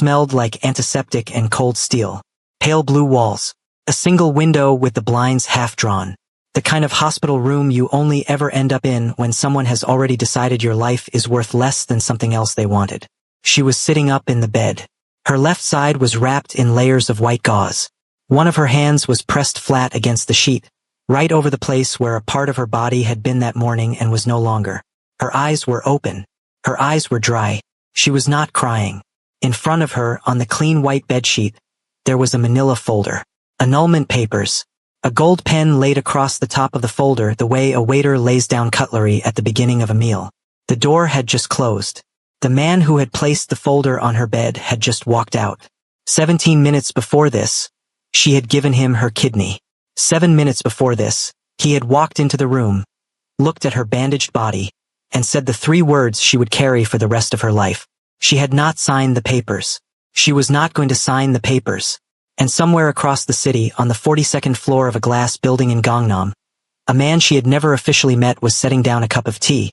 smelled like antiseptic and cold steel. Pale blue walls. A single window with the blinds half drawn. The kind of hospital room you only ever end up in when someone has already decided your life is worth less than something else they wanted. She was sitting up in the bed. Her left side was wrapped in layers of white gauze. One of her hands was pressed flat against the sheet, right over the place where a part of her body had been that morning and was no longer. Her eyes were open. Her eyes were dry. She was not crying. In front of her, on the clean white bedsheet, there was a manila folder. Annulment papers. A gold pen laid across the top of the folder the way a waiter lays down cutlery at the beginning of a meal. The door had just closed. The man who had placed the folder on her bed had just walked out. 17 minutes before this, she had given him her kidney. 7 minutes before this, he had walked into the room, looked at her bandaged body, and said the 3 words she would carry for the rest of her life. She had not signed the papers. She was not going to sign the papers. And somewhere across the city, on the 42nd floor of a glass building in Gangnam, a man she had never officially met was setting down a cup of tea,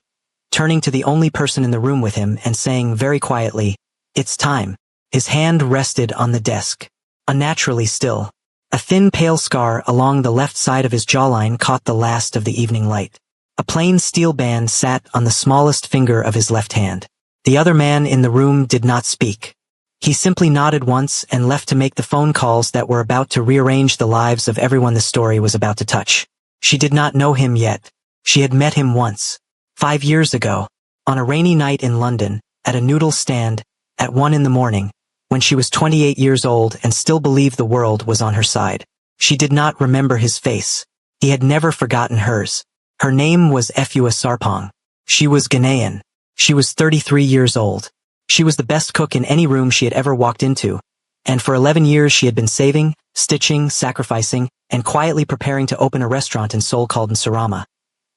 turning to the only person in the room with him and saying very quietly, "It's time." His hand rested on the desk, unnaturally still. A thin pale scar along the left side of his jawline caught the last of the evening light. A plain steel band sat on the smallest finger of his left hand. The other man in the room did not speak. He simply nodded once and left to make the phone calls that were about to rearrange the lives of everyone the story was about to touch. She did not know him yet. She had met him once. 5 years ago, on a rainy night in London, at a noodle stand, at 1 in the morning, when she was 28 years old and still believed the world was on her side. She did not remember his face. He had never forgotten hers. Her name was Efua Sarpong. She was Ghanaian. She was 33 years old. She was the best cook in any room she had ever walked into, and for 11 years she had been saving, stitching, sacrificing, and quietly preparing to open a restaurant in Seoul called Nsarama,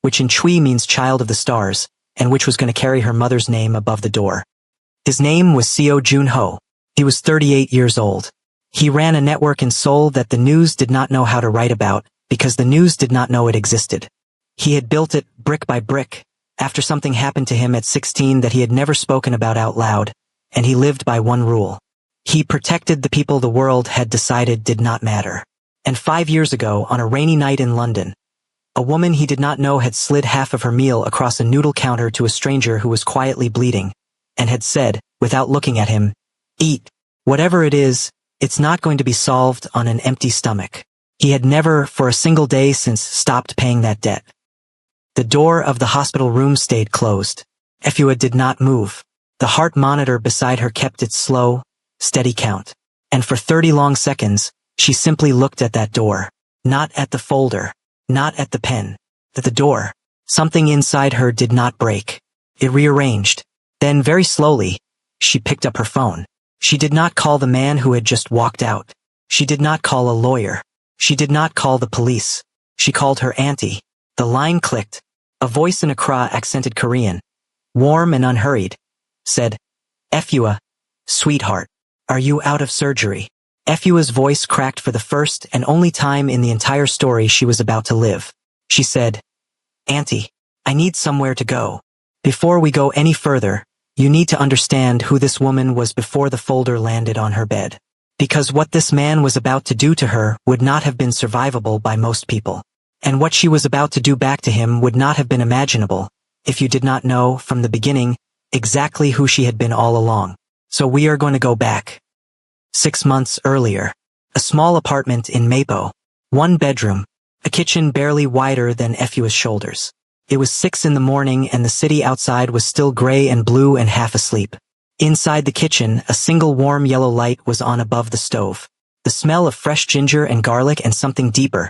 which in Twi means child of the stars, and which was going to carry her mother's name above the door. His name was Seo Jun-ho. He was 38 years old. He ran a network in Seoul that the news did not know how to write about, because the news did not know it existed. He had built it brick by brick, after something happened to him at 16 that he had never spoken about out loud, and he lived by one rule. He protected the people the world had decided did not matter. And 5 years ago, on a rainy night in London, a woman he did not know had slid half of her meal across a noodle counter to a stranger who was quietly bleeding, and had said, without looking at him, "Eat. Whatever it is, it's not going to be solved on an empty stomach." He had never, for a single day since, stopped paying that debt. The door of the hospital room stayed closed. Efua did not move. The heart monitor beside her kept its slow, steady count. And for 30 long seconds, she simply looked at that door. Not at the folder. Not at the pen. At the door. Something inside her did not break. It rearranged. Then, very slowly, she picked up her phone. She did not call the man who had just walked out. She did not call a lawyer. She did not call the police. She called her auntie. The line clicked. A voice in Accra accented Korean, warm and unhurried, said, "Efua, sweetheart, are you out of surgery?" Efua's voice cracked for the first and only time in the entire story she was about to live. She said, "Auntie, I need somewhere to go. Before we go any further, you need to understand who this woman was before the folder landed on her bed. Because what this man was about to do to her would not have been survivable by most people. And what she was about to do back to him would not have been imaginable, if you did not know, from the beginning, exactly who she had been all along. So we are going to go back. 6 months earlier. A small apartment in Mapo. 1 bedroom. A kitchen barely wider than Efua's shoulders. It was 6 in the morning and the city outside was still gray and blue and half asleep. Inside the kitchen, a single warm yellow light was on above the stove. The smell of fresh ginger and garlic and something deeper,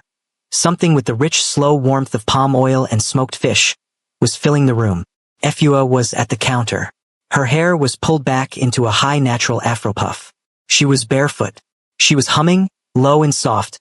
something with the rich, slow warmth of palm oil and smoked fish, was filling the room. Efua was at the counter. Her hair was pulled back into a high natural afro puff. She was barefoot. She was humming, low and soft,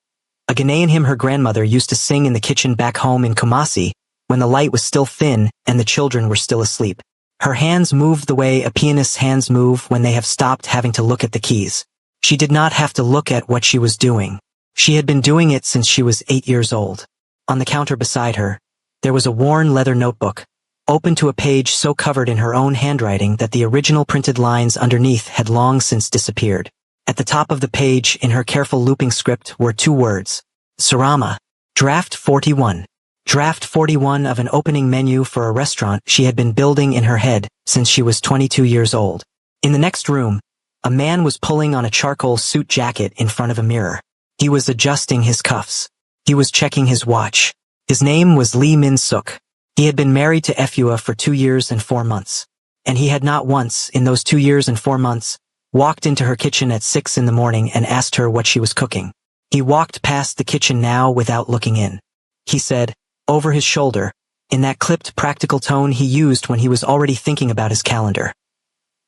a Ghanaian hymn her grandmother used to sing in the kitchen back home in Kumasi, when the light was still thin and the children were still asleep. Her hands moved the way a pianist's hands move when they have stopped having to look at the keys. She did not have to look at what she was doing. She had been doing it since she was 8 years old. On the counter beside her, there was a worn leather notebook, open to a page so covered in her own handwriting that the original printed lines underneath had long since disappeared. At the top of the page, in her careful looping script, were 2 words. Sarama. Draft 41. Draft 41 of an opening menu for a restaurant she had been building in her head since she was 22 years old. In the next room, a man was pulling on a charcoal suit jacket in front of a mirror. He was adjusting his cuffs. He was checking his watch. His name was Lee Min-suk. He had been married to Efua for 2 years and 4 months. And he had not once, in those 2 years and 4 months, walked into her kitchen at 6 in the morning and asked her what she was cooking. He walked past the kitchen now without looking in. He said, over his shoulder, in that clipped practical tone he used when he was already thinking about his calendar.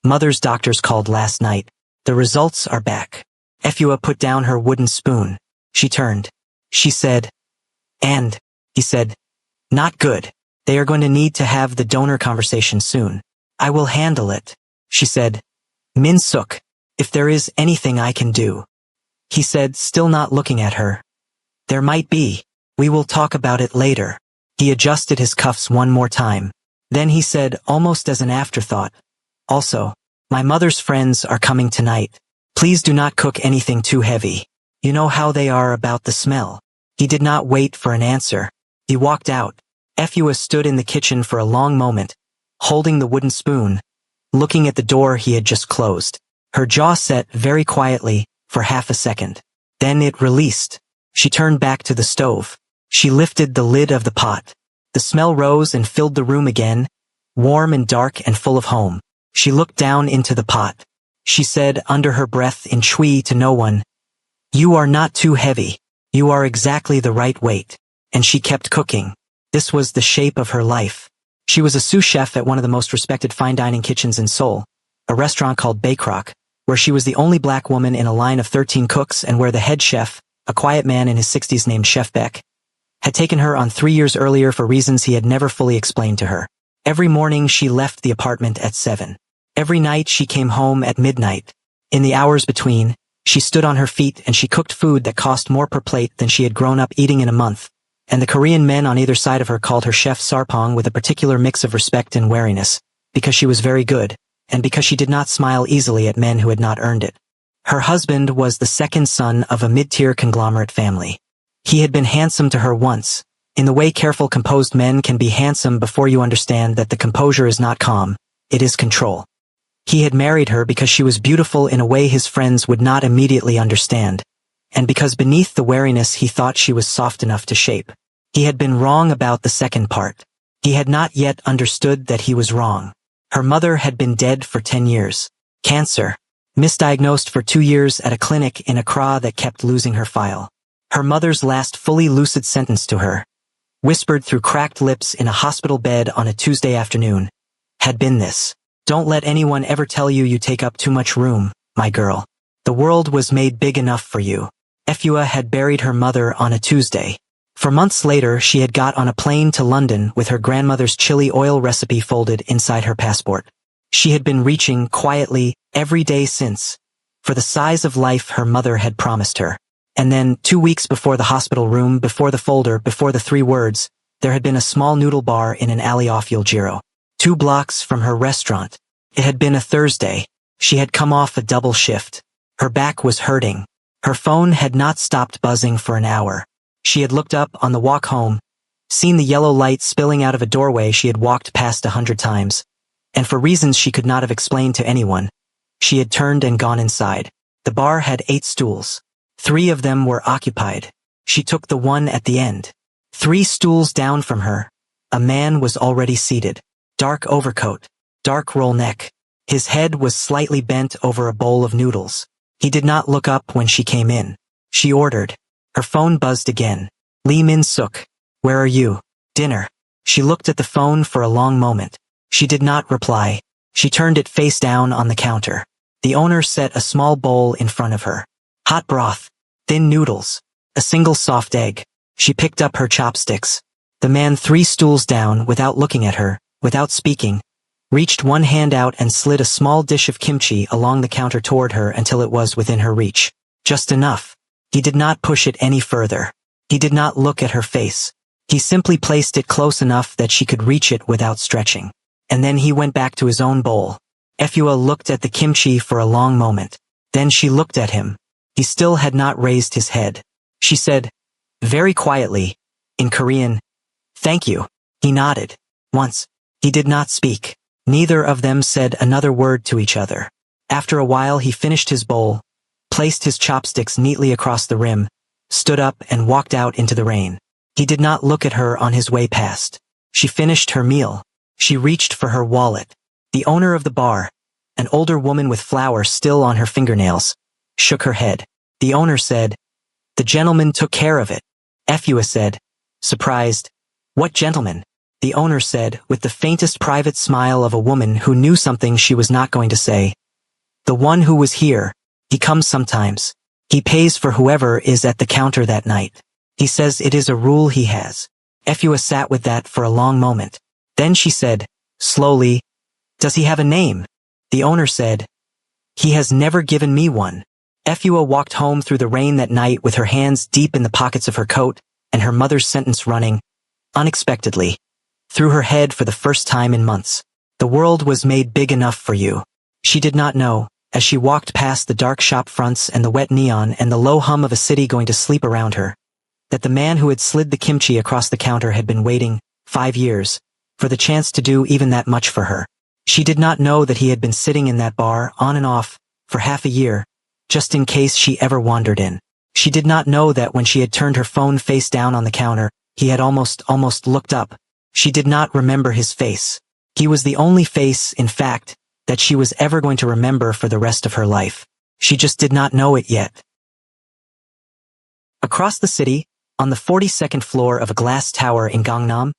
Mother's doctors called last night. The results are back. Efua put down her wooden spoon. She turned. She said, and, he said, not good. They are going to need to have the donor conversation soon. I will handle it. She said, Min-suk, if there is anything I can do. He said, still not looking at her. There might be. We will talk about it later. He adjusted his cuffs one more time. Then he said, almost as an afterthought, also, my mother's friends are coming tonight. Please do not cook anything too heavy. You know how they are about the smell. He did not wait for an answer. He walked out. Efua stood in the kitchen for a long moment, holding the wooden spoon, looking at the door he had just closed. Her jaw set very quietly for half a second. Then it released. She turned back to the stove. She lifted the lid of the pot. The smell rose and filled the room again, warm and dark and full of home. She looked down into the pot. She said under her breath in Chui to no one, you are not too heavy. You are exactly the right weight. And she kept cooking. This was the shape of her life. She was a sous chef at one of the most respected fine dining kitchens in Seoul, a restaurant called Baekroc, where she was the only black woman in a line of 13 cooks and where the head chef, a quiet man in his 60s named Chef Beck, had taken her on 3 years earlier for reasons he had never fully explained to her. Every morning she left the apartment at 7. Every night she came home at midnight. In the hours between, she stood on her feet and she cooked food that cost more per plate than she had grown up eating in a month. And the Korean men on either side of her called her Chef Sarpong with a particular mix of respect and wariness, because she was very good, and because she did not smile easily at men who had not earned it. Her husband was the second son of a mid-tier conglomerate family. He had been handsome to her once, in the way careful composed men can be handsome before you understand that the composure is not calm, it is control. He had married her because she was beautiful in a way his friends would not immediately understand, and because beneath the wariness he thought she was soft enough to shape. He had been wrong about the second part. He had not yet understood that he was wrong. Her mother had been dead for 10 years. Cancer. Misdiagnosed for 2 years at a clinic in Accra that kept losing her file. Her mother's last fully lucid sentence to her, whispered through cracked lips in a hospital bed on a Tuesday afternoon, had been this. Don't let anyone ever tell you you take up too much room, my girl. The world was made big enough for you. Efua had buried her mother on a Tuesday. For months later, she had got on a plane to London with her grandmother's chili oil recipe folded inside her passport. She had been reaching quietly every day since, for the size of life her mother had promised her. And then, 2 weeks before the hospital room, before the folder, before the 3 words, there had been a small noodle bar in an alley off Yuljiro, 2 blocks from her restaurant. It had been a Thursday. She had come off a double shift. Her back was hurting. Her phone had not stopped buzzing for an hour. She had looked up on the walk home, seen the yellow light spilling out of a doorway she had walked past 100 times, and for reasons she could not have explained to anyone, she had turned and gone inside. The bar had 8 stools. 3 of them were occupied. She took the one at the end. 3 stools down from her, a man was already seated. Dark overcoat, dark roll neck. His head was slightly bent over a bowl of noodles. He did not look up when she came in. She ordered. Her phone buzzed again. Lee Min-suk, where are you? Dinner. She looked at the phone for a long moment. She did not reply. She turned it face down on the counter. The owner set a small bowl in front of her. Hot broth, thin noodles, a single soft egg. She picked up her chopsticks. The man 3 stools down, without looking at her, without speaking, reached one hand out and slid a small dish of kimchi along the counter toward her until it was within her reach. Just enough. He did not push it any further. He did not look at her face. He simply placed it close enough that she could reach it without stretching. And then he went back to his own bowl. Efua looked at the kimchi for a long moment. Then she looked at him. He still had not raised his head. She said, very quietly, in Korean, "Thank you." He nodded. Once. He did not speak. Neither of them said another word to each other. After a while he finished his bowl, placed his chopsticks neatly across the rim, stood up and walked out into the rain. He did not look at her on his way past. She finished her meal. She reached for her wallet. The owner of the bar, an older woman with flour still on her fingernails, shook her head. The owner said, "The gentleman took care of it." Efua said, surprised, "What gentleman?" The owner said, with the faintest private smile of a woman who knew something she was not going to say. "The one who was here. He comes sometimes. He pays for whoever is at the counter that night. He says it is a rule he has." Efua sat with that for a long moment. Then she said, slowly, "Does he have a name?" The owner said, "He has never given me one." Efua walked home through the rain that night with her hands deep in the pockets of her coat and her mother's sentence running, unexpectedly, through her head for the first time in months. The world was made big enough for you. She did not know, as she walked past the dark shop fronts and the wet neon and the low hum of a city going to sleep around her, that the man who had slid the kimchi across the counter had been waiting, 5 years, for the chance to do even that much for her. She did not know that he had been sitting in that bar, on and off, for half a year, just in case she ever wandered in. She did not know that when she had turned her phone face down on the counter, he had almost looked up. She did not remember his face. He was the only face, in fact, that she was ever going to remember for the rest of her life. She just did not know it yet. Across the city, on the 42nd floor of a glass tower in Gangnam,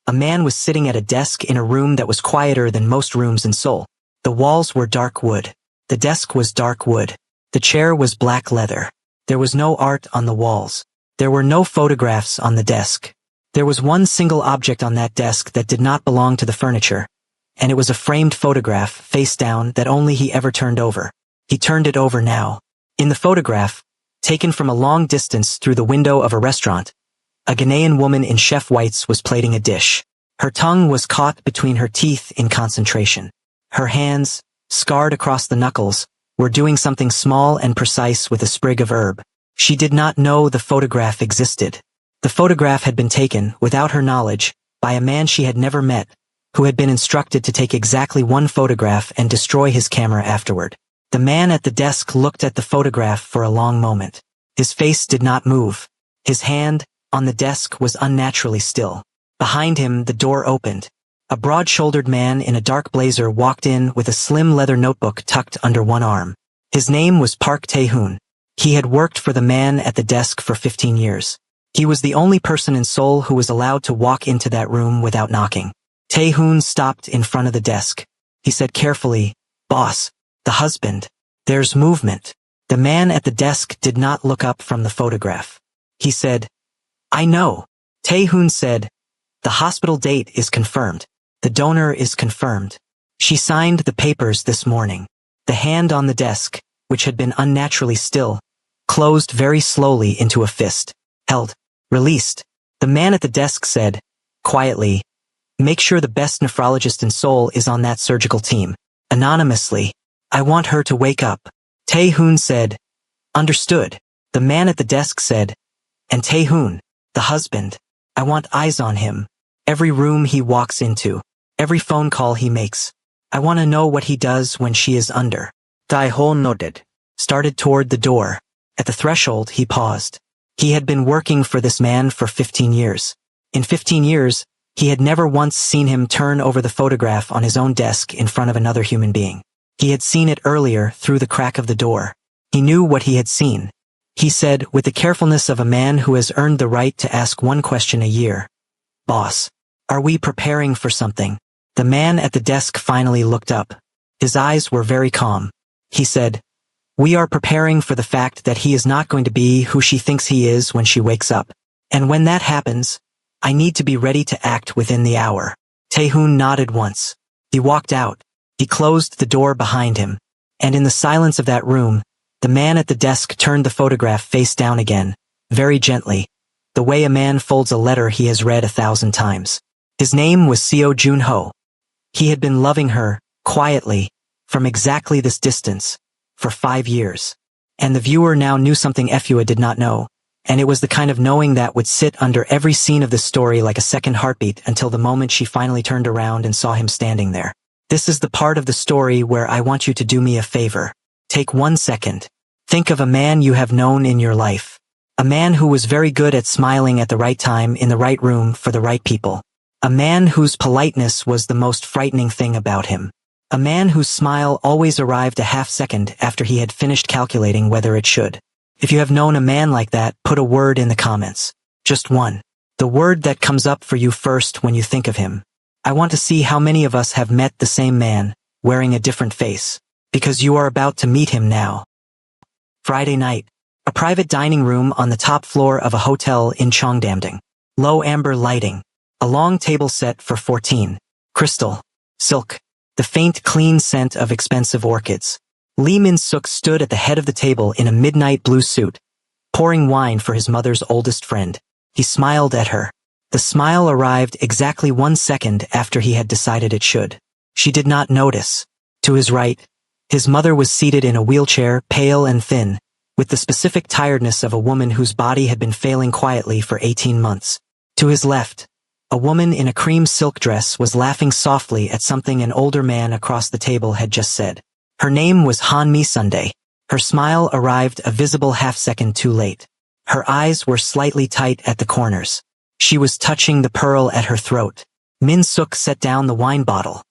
a man was sitting at a desk in a room that was quieter than most rooms in Seoul. The walls were dark wood. The desk was dark wood. The chair was black leather. There was no art on the walls. There were no photographs on the desk. There was one single object on that desk that did not belong to the furniture, and it was a framed photograph, face down, that only he ever turned over. He turned it over now. In the photograph, taken from a long distance through the window of a restaurant, a Ghanaian woman in chef whites was plating a dish. Her tongue was caught between her teeth in concentration. Her hands, scarred across the knuckles, were doing something small and precise with a sprig of herb. She did not know the photograph existed. The photograph had been taken, without her knowledge, by a man she had never met, who had been instructed to take exactly one photograph and destroy his camera afterward. The man at the desk looked at the photograph for a long moment. His face did not move. His hand, on the desk, was unnaturally still. Behind him, the door opened. A broad-shouldered man in a dark blazer walked in with a slim leather notebook tucked under one arm. His name was Park Tae-hoon. He had worked for the man at the desk for 15 years. He was the only person in Seoul who was allowed to walk into that room without knocking. Tae-hoon stopped in front of the desk. He said carefully, "Boss, the husband. There's movement." The man at the desk did not look up from the photograph. He said, "I know." Tae-hoon said, "The hospital date is confirmed. The donor is confirmed." She signed the papers this morning. The hand on the desk, which had been unnaturally still, closed very slowly into a fist. Held. Released. The man at the desk said, quietly, "Make sure the best nephrologist in Seoul is on that surgical team. Anonymously. I want her to wake up." Tae-hoon said, "Understood." The man at the desk said, "And Tae-hoon, the husband, I want eyes on him. Every room he walks into. Every phone call he makes. I want to know what he does when she is under." Tae-hoon nodded. Started toward the door. At the threshold, he paused. He had been working for this man for 15 years. In 15 years, he had never once seen him turn over the photograph on his own desk in front of another human being. He had seen it earlier through the crack of the door. He knew what he had seen. He said, with the carefulness of a man who has earned the right to ask one question a year, "Boss, are we preparing for something?" The man at the desk finally looked up. His eyes were very calm. He said, "We are preparing for the fact that he is not going to be who she thinks he is when she wakes up. And when that happens, I need to be ready to act within the hour." Tae-hoon nodded once. He walked out. He closed the door behind him. And in the silence of that room, the man at the desk turned the photograph face down again, very gently, the way a man folds a letter he has read 1,000 times. His name was Seo Jun-ho. He had been loving her, quietly, from exactly this distance, for 5 years. And the viewer now knew something Efua did not know, and it was the kind of knowing that would sit under every scene of the story like a second heartbeat until the moment she finally turned around and saw him standing there. This is the part of the story where I want you to do me a favor. Take 1 second. Think of a man you have known in your life. A man who was very good at smiling at the right time in the right room for the right people. A man whose politeness was the most frightening thing about him. A man whose smile always arrived a half second after he had finished calculating whether it should. If you have known a man like that, put a word in the comments. Just one. The word that comes up for you first when you think of him. I want to see how many of us have met the same man, wearing a different face. Because you are about to meet him now. Friday night. A private dining room on the top floor of a hotel in Cheongdamdong. Low amber lighting. A long table set for 14. Crystal. Silk. The faint, clean scent of expensive orchids. Lee Min-suk stood at the head of the table in a midnight blue suit, pouring wine for his mother's oldest friend. He smiled at her. The smile arrived exactly 1 second after he had decided it should. She did not notice. To his right, his mother was seated in a wheelchair, pale and thin, with the specific tiredness of a woman whose body had been failing quietly for 18 months. To his left, a woman in a cream silk dress was laughing softly at something an older man across the table had just said. Her name was Han Mi-sundae. Her smile arrived a visible half-second too late. Her eyes were slightly tight at the corners. She was touching the pearl at her throat. Min-suk set down the wine bottle.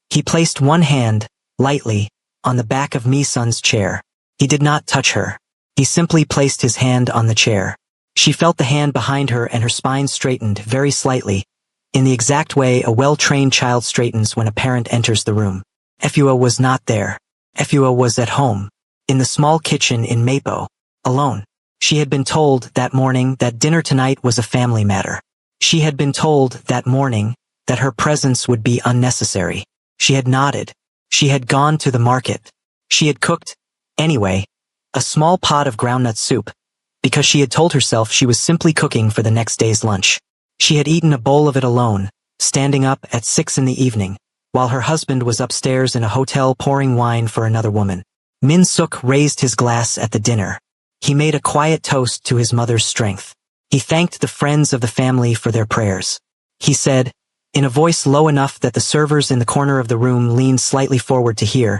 He placed one hand, lightly, on the back of Mi-sun's chair. He did not touch her. He simply placed his hand on the chair. She felt the hand behind her and her spine straightened very slightly, in the exact way a well-trained child straightens when a parent enters the room. Efua was not there. Efua was at home, in the small kitchen in Mapo, alone. She had been told that morning that dinner tonight was a family matter. She had been told that morning that her presence would be unnecessary. She had nodded. She had gone to the market. She had cooked, anyway, a small pot of groundnut soup, because she had told herself she was simply cooking for the next day's lunch. She had eaten a bowl of it alone, standing up at 6 in the evening, while her husband was upstairs in a hotel pouring wine for another woman. Min-suk raised his glass at the dinner. He made a quiet toast to his mother's strength. He thanked the friends of the family for their prayers. He said, in a voice low enough that the servers in the corner of the room leaned slightly forward to hear,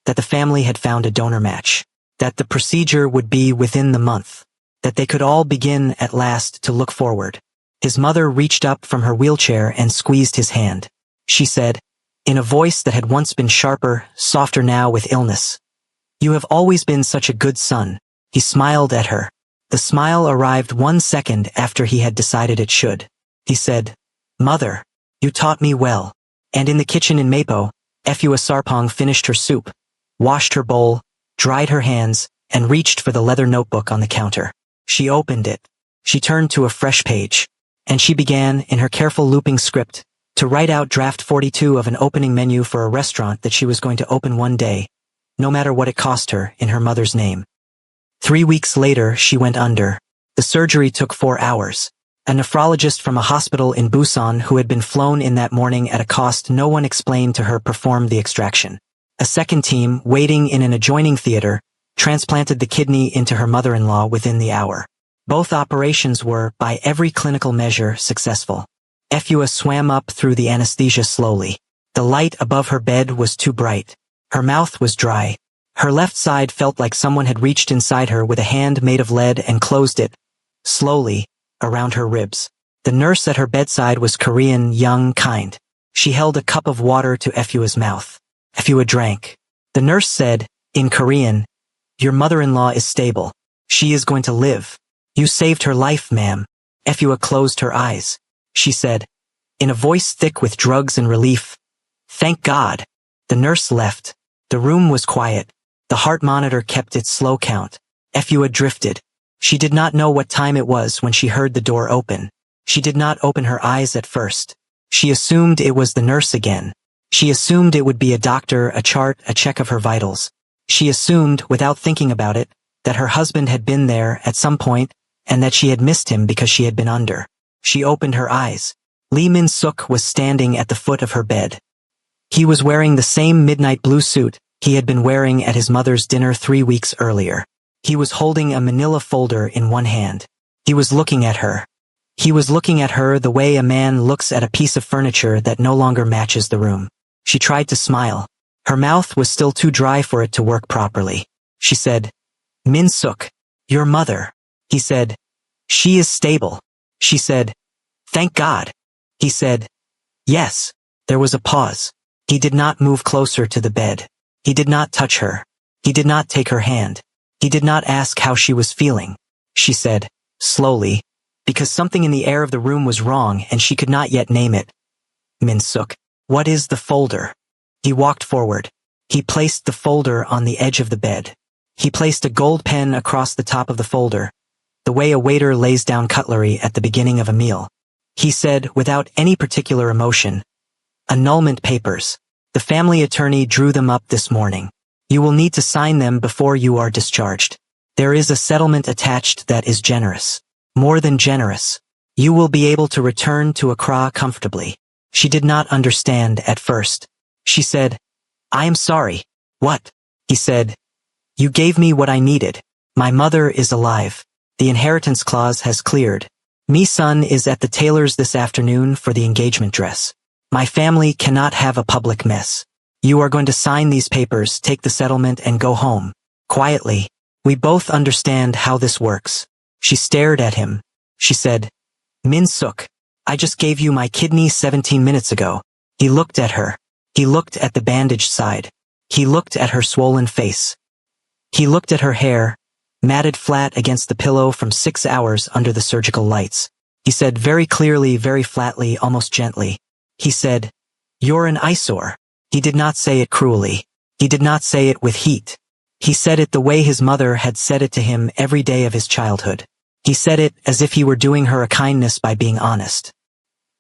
that the family had found a donor match, that the procedure would be within the month, that they could all begin at last to look forward. His mother reached up from her wheelchair and squeezed his hand. She said, in a voice that had once been sharper, softer now with illness, "You have always been such a good son." He smiled at her. The smile arrived 1 second after he had decided it should. He said, "Mother, you taught me well." And in the kitchen in Mapo, Efua Sarpong finished her soup, washed her bowl, dried her hands, and reached for the leather notebook on the counter. She opened it. She turned to a fresh page. And she began, in her careful looping script, to write out draft 42 of an opening menu for a restaurant that she was going to open one day, no matter what it cost her, in her mother's name. 3 weeks later, she went under. The surgery took 4 hours. A nephrologist from a hospital in Busan who had been flown in that morning at a cost no one explained to her performed the extraction. A second team, waiting in an adjoining theater, transplanted the kidney into her mother-in-law within the hour. Both operations were, by every clinical measure, successful. Efua swam up through the anesthesia slowly. The light above her bed was too bright. Her mouth was dry. Her left side felt like someone had reached inside her with a hand made of lead and closed it, slowly, around her ribs. The nurse at her bedside was Korean, young, kind. She held a cup of water to Efua's mouth. Efua drank. The nurse said, in Korean, "Your mother-in-law is stable. She is going to live. You saved her life, ma'am." Efua closed her eyes. She said, in a voice thick with drugs and relief, "Thank God." The nurse left. The room was quiet. The heart monitor kept its slow count. Efua drifted. She did not know what time it was when she heard the door open. She did not open her eyes at first. She assumed it was the nurse again. She assumed it would be a doctor, a chart, a check of her vitals. She assumed, without thinking about it, that her husband had been there at some point, and that she had missed him because she had been under. She opened her eyes. Lee Min-suk was standing at the foot of her bed. He was wearing the same midnight blue suit he had been wearing at his mother's dinner 3 weeks earlier. He was holding a manila folder in one hand. He was looking at her. He was looking at her the way a man looks at a piece of furniture that no longer matches the room. She tried to smile. Her mouth was still too dry for it to work properly. She said, "Min-suk, your mother." He said, "She is stable." She said, "Thank God." He said, "Yes." There was a pause. He did not move closer to the bed. He did not touch her. He did not take her hand. He did not ask how she was feeling. She said, slowly, because something in the air of the room was wrong and she could not yet name it, "Min-suk, what is the folder?" He walked forward. He placed the folder on the edge of the bed. He placed a gold pen across the top of the folder, the way a waiter lays down cutlery at the beginning of a meal. He said, without any particular emotion, "Annulment papers. The family attorney drew them up this morning. You will need to sign them before you are discharged. There is a settlement attached that is generous. More than generous. You will be able to return to Accra comfortably." She did not understand at first. She said, "I am sorry." "What?" He said, "You gave me what I needed. My mother is alive. The inheritance clause has cleared. Me son is at the tailor's this afternoon for the engagement dress. My family cannot have a public mess. You are going to sign these papers, take the settlement, and go home. Quietly. We both understand how this works." She stared at him. She said, "Min-suk, I just gave you my kidney 17 minutes ago." He looked at her. He looked at the bandaged side. He looked at her swollen face. He looked at her hair, matted flat against the pillow from 6 hours under the surgical lights. He said very clearly, very flatly, almost gently. He said, "You're an eyesore." He did not say it cruelly. He did not say it with heat. He said it the way his mother had said it to him every day of his childhood. He said it as if he were doing her a kindness by being honest.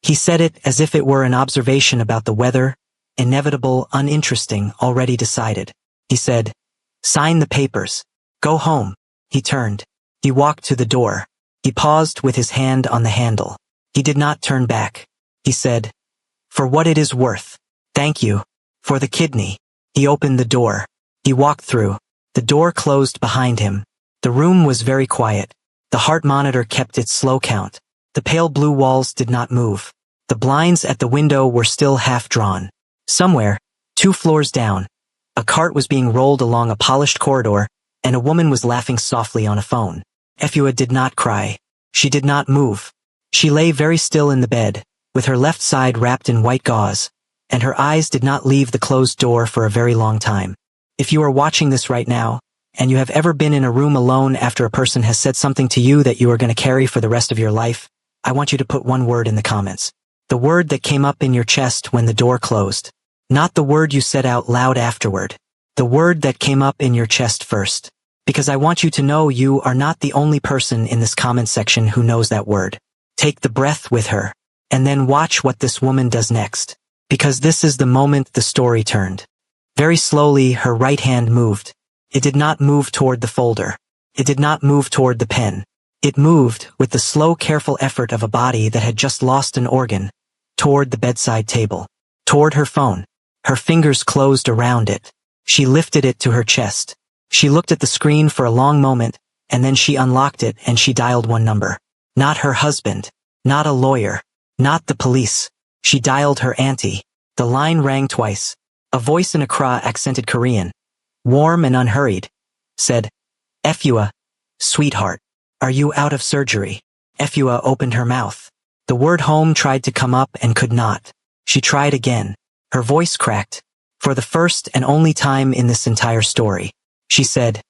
He said it as if it were an observation about the weather, inevitable, uninteresting, already decided. He said, "Sign the papers. Go home." He turned. He walked to the door. He paused with his hand on the handle. He did not turn back. He said, "For what it is worth. Thank you. For the kidney." He opened the door. He walked through. The door closed behind him. The room was very quiet. The heart monitor kept its slow count. The pale blue walls did not move. The blinds at the window were still half drawn. Somewhere, 2 floors down, a cart was being rolled along a polished corridor, and a woman was laughing softly on a phone. Efua did not cry. She did not move. She lay very still in the bed, with her left side wrapped in white gauze, and her eyes did not leave the closed door for a very long time. If you are watching this right now, and you have ever been in a room alone after a person has said something to you that you are going to carry for the rest of your life, I want you to put one word in the comments. The word that came up in your chest when the door closed. Not the word you said out loud afterward. The word that came up in your chest first. Because I want you to know you are not the only person in this comment section who knows that word. Take the breath with her, and then watch what this woman does next. Because this is the moment the story turned. Very slowly, her right hand moved. It did not move toward the folder. It did not move toward the pen. It moved, with the slow, careful effort of a body that had just lost an organ, toward the bedside table, toward her phone. Her fingers closed around it. She lifted it to her chest. She looked at the screen for a long moment, and then she unlocked it and she dialed one number. Not her husband. Not a lawyer. Not the police. She dialed her auntie. The line rang twice. A voice in Accra accented Korean, warm and unhurried, said, "Efua, sweetheart, are you out of surgery?" Efua opened her mouth. The word home tried to come up and could not. She tried again. Her voice cracked. For the first and only time in this entire story, she said,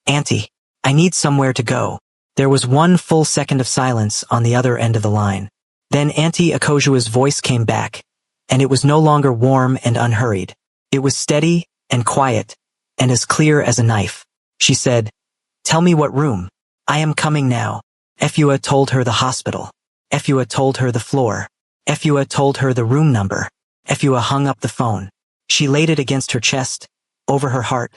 "Auntie, I need somewhere to go." There was 1 full second of silence on the other end of the line. Then Auntie Akojua's voice came back, and it was no longer warm and unhurried. It was steady and quiet, and as clear as a knife. She said, "Tell me what room." "I am coming now." Efua told her the hospital. Efua told her the floor. Efua told her the room number. Efua hung up the phone. She laid it against her chest, over her heart,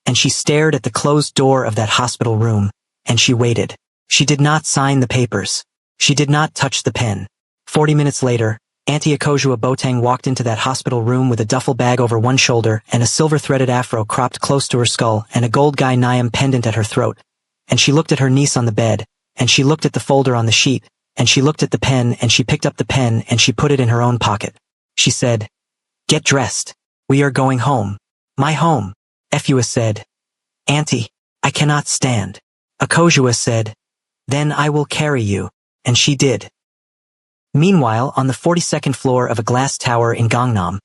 and she stared at the closed door of that hospital room, and she waited. She did not sign the papers. She did not touch the pen. 40 minutes later, Auntie Akojua Boteng walked into that hospital room with a duffel bag over one shoulder and a silver-threaded afro cropped close to her skull and a gold Gai Nyam pendant at her throat. And she looked at her niece on the bed, and she looked at the folder on the sheet, and she looked at the pen, and she picked up the pen and she put it in her own pocket. She said, "Get dressed. We are going home. My home." Efua said, "Auntie, I cannot stand." Akojua said, "Then I will carry you," and she did. Meanwhile, on the 42nd floor of a glass tower in Gangnam,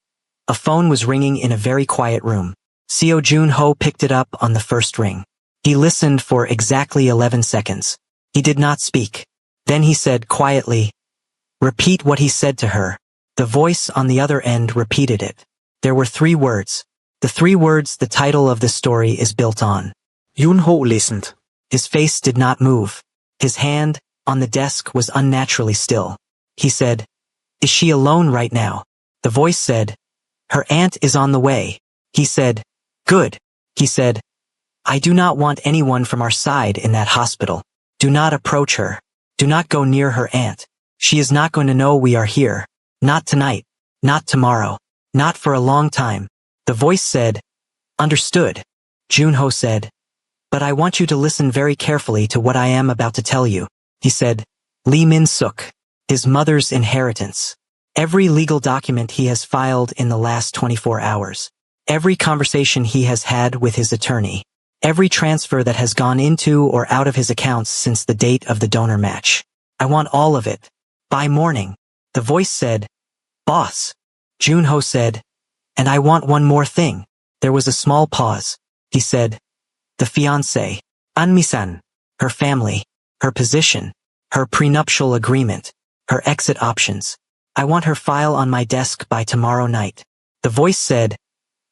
a phone was ringing in a very quiet room. Seo Jun-ho picked it up on the first ring. He listened for exactly 11 seconds. He did not speak. Then he said quietly, "Repeat what he said to her." The voice on the other end repeated it. There were 3 words. The 3 words the title of this story is built on. Yun-ho listened. His face did not move. His hand, on the desk, was unnaturally still. He said, "Is she alone right now?" The voice said, "Her aunt is on the way." He said, "Good." He said, "I do not want anyone from our side in that hospital. Do not approach her. Do not go near her aunt. She is not going to know we are here. Not tonight. Not tomorrow. Not for a long time." The voice said, "Understood." Jun-ho said, "But I want you to listen very carefully to what I am about to tell you." He said, Lee Min-suk, his mother's inheritance. Every legal document he has filed in the last 24 hours. Every conversation he has had with his attorney. Every transfer that has gone into or out of his accounts since the date of the donor match. I want all of it. By morning. The voice said, "Boss." Jun-ho said, "And I want one more thing." There was a small pause. He said, "The fiancé, Anmi-san, her family, her position, her prenuptial agreement, her exit options. I want her file on my desk by tomorrow night." The voice said,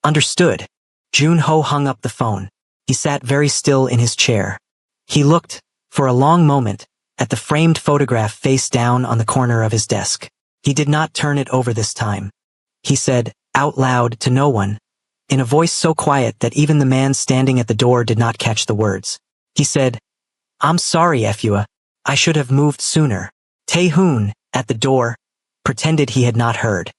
"Understood." Jun-ho hung up the phone. He sat very still in his chair. He looked, for a long moment, at the framed photograph face down on the corner of his desk. He did not turn it over this time. He said, out loud to no one, in a voice so quiet that even the man standing at the door did not catch the words. He said, "I'm sorry, Efua. I should have moved sooner." Tae-hoon, at the door, pretended he had not heard.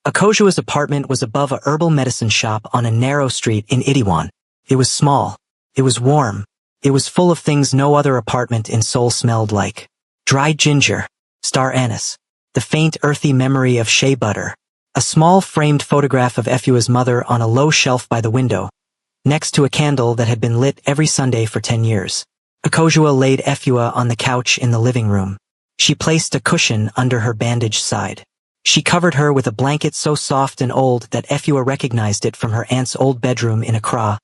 Akojua's apartment was above a herbal medicine shop on a narrow street in Itaewon. It was small. It was warm. It was full of things no other apartment in Seoul smelled like. Dried ginger, star anise, the faint earthy memory of shea butter, a small framed photograph of Efua's mother on a low shelf by the window, next to a candle that had been lit every Sunday for 10 years. Akojua laid Efua on the couch in the living room. She placed a cushion under her bandaged side. She covered her with a blanket so soft and old that Efua recognized it from her aunt's old bedroom in Accra,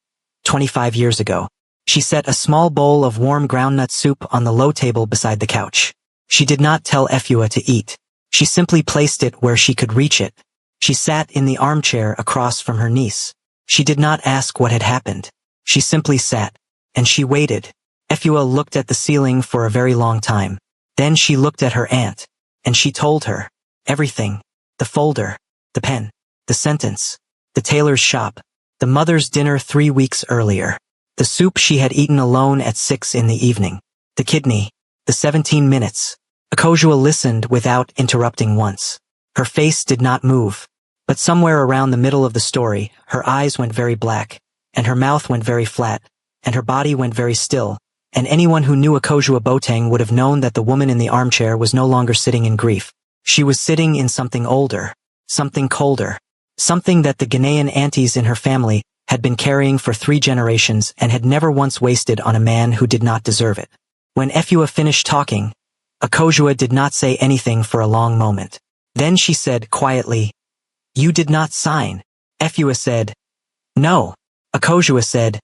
25 years ago. She set a small bowl of warm groundnut soup on the low table beside the couch. She did not tell Efua to eat. She simply placed it where she could reach it. She sat in the armchair across from her niece. She did not ask what had happened. She simply sat, and she waited. Efua looked at the ceiling for a very long time. Then she looked at her aunt, and she told her everything. The folder, the pen, the sentence, the tailor's shop, the mother's dinner 3 weeks earlier, the soup she had eaten alone at 6 in the evening, the kidney, the 17 minutes. Akojua listened without interrupting once. Her face did not move, but somewhere around the middle of the story, her eyes went very black, and her mouth went very flat, and her body went very still, and anyone who knew Akojua Boteng would have known that the woman in the armchair was no longer sitting in grief. She was sitting in something older, something colder, something that the Ghanaian aunties in her family had been carrying for 3 generations and had never once wasted on a man who did not deserve it. When Efua finished talking, Akojua did not say anything for a long moment. Then she said quietly, "You did not sign." Efua said, "No." Akojua said,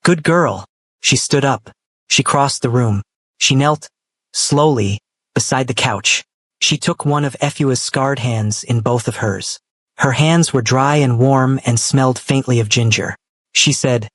"Good girl." She stood up. She crossed the room. She knelt, slowly, beside the couch. She took one of Efua's scarred hands in both of hers. Her hands were dry and warm and smelled faintly of ginger. She said,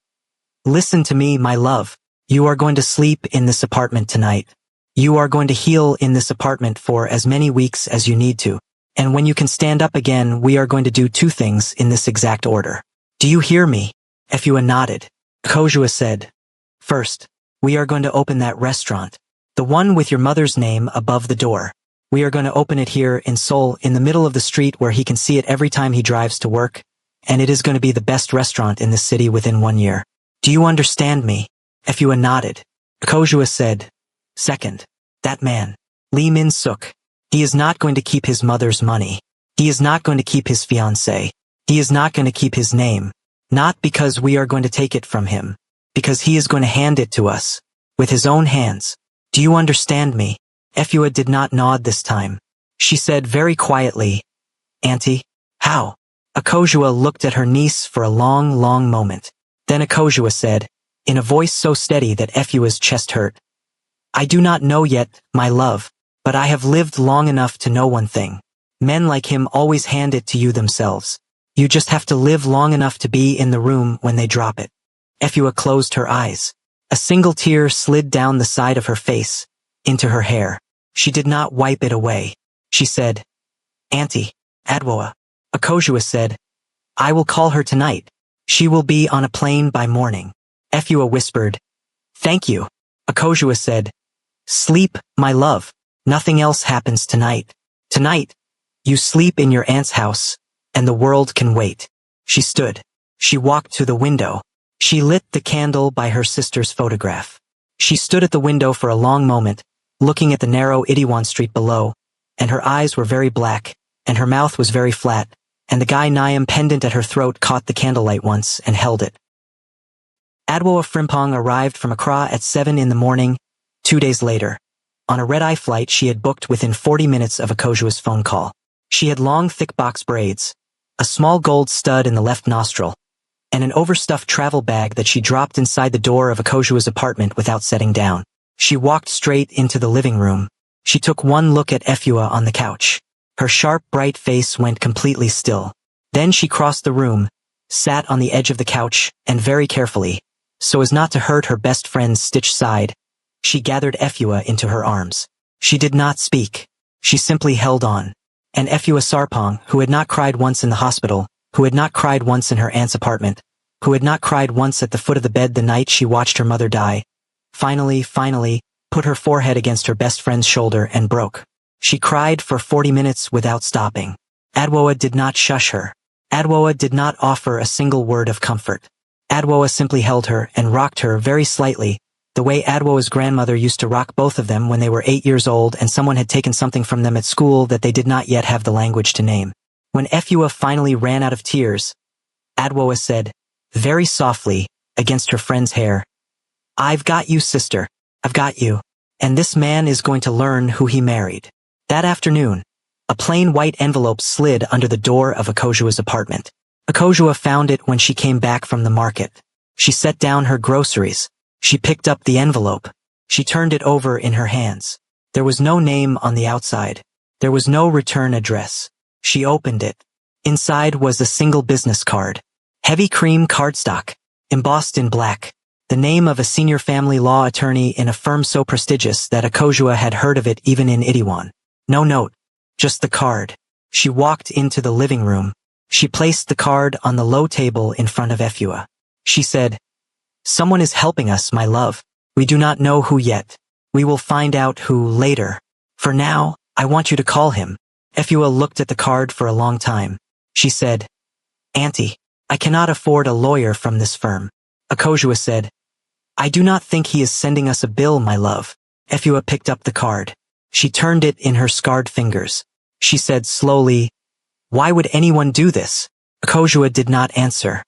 "Listen to me, my love. You are going to sleep in this apartment tonight. You are going to heal in this apartment for as many weeks as you need to. And when you can stand up again, we are going to do 2 things in this exact order. Do you hear me?" Efua nodded. Akojua said, "First, we are going to open that restaurant. The one with your mother's name above the door. We are going to open it here in Seoul, in the middle of the street where he can see it every time he drives to work, and it is going to be the best restaurant in this city within 1 year. Do you understand me? Efua nodded. Akojua said, Second, that man, Lee Min-suk, he is not going to keep his mother's money. He is not going to keep his fiancée. He is not going to keep his name. Not because we are going to take it from him, because he is going to hand it to us, with his own hands. Do you understand me? Efua did not nod this time. She said very quietly, Auntie, how? Akojua looked at her niece for a long, long moment. Then Akojua said, in a voice so steady that Efua's chest hurt, I do not know yet, my love, but I have lived long enough to know one thing. Men like him always hand it to you themselves. You just have to live long enough to be in the room when they drop it. Efua closed her eyes. A single tear slid down the side of her face, into her hair. She did not wipe it away. She said, Auntie, Adwoa. Akojua said, I will call her tonight. She will be on a plane by morning. Efua whispered, Thank you. Akojua said, Sleep, my love. Nothing else happens tonight. Tonight, you sleep in your aunt's house, and the world can wait. She stood. She walked to the window. She lit the candle by her sister's photograph. She stood at the window for a long moment, looking at the narrow Itaewon Street below, and her eyes were very black, and her mouth was very flat, and the Gai Nyam pendant at her throat caught the candlelight once and held it. Adwoa Frimpong arrived from Accra at 7 in the morning, 2 days later. On a red-eye flight she had booked within 40 minutes of Akojua's phone call. She had long, thick box braids, a small gold stud in the left nostril, and an overstuffed travel bag that she dropped inside the door of Akojua's apartment without setting down. She walked straight into the living room. She took one look at Efua on the couch. Her sharp, bright face went completely still. Then she crossed the room, sat on the edge of the couch, and very carefully, so as not to hurt her best friend's stitched side, she gathered Efua into her arms. She did not speak. She simply held on. And Efua Sarpong, who had not cried once in the hospital, who had not cried once in her aunt's apartment, who had not cried once at the foot of the bed the night she watched her mother die, finally, put her forehead against her best friend's shoulder and broke. She cried for 40 minutes without stopping. Adwoa did not shush her. Adwoa did not offer a single word of comfort. Adwoa simply held her and rocked her very slightly, the way Adwoa's grandmother used to rock both of them when they were 8 years old and someone had taken something from them at school that they did not yet have the language to name. When Efua finally ran out of tears, Adwoa said, very softly, against her friend's hair, I've got you, sister. I've got you. And this man is going to learn who he married. That afternoon, a plain white envelope slid under the door of Akojua's apartment. Akojua found it when she came back from the market. She set down her groceries. She picked up the envelope. She turned it over in her hands. There was no name on the outside. There was no return address. She opened it. Inside was a single business card. Heavy cream cardstock, embossed in black. The name of a senior family law attorney in a firm so prestigious that Akojua had heard of it even in Itaewon. No note, just the card. She walked into the living room. She placed the card on the low table in front of Efua. She said, Someone is helping us, my love. We do not know who yet. We will find out who later. For now, I want you to call him. Efua looked at the card for a long time. She said, Auntie, I cannot afford a lawyer from this firm. Akojua said, I do not think he is sending us a bill, my love. Efua picked up the card. She turned it in her scarred fingers. She said slowly, Why would anyone do this? Akojua did not answer.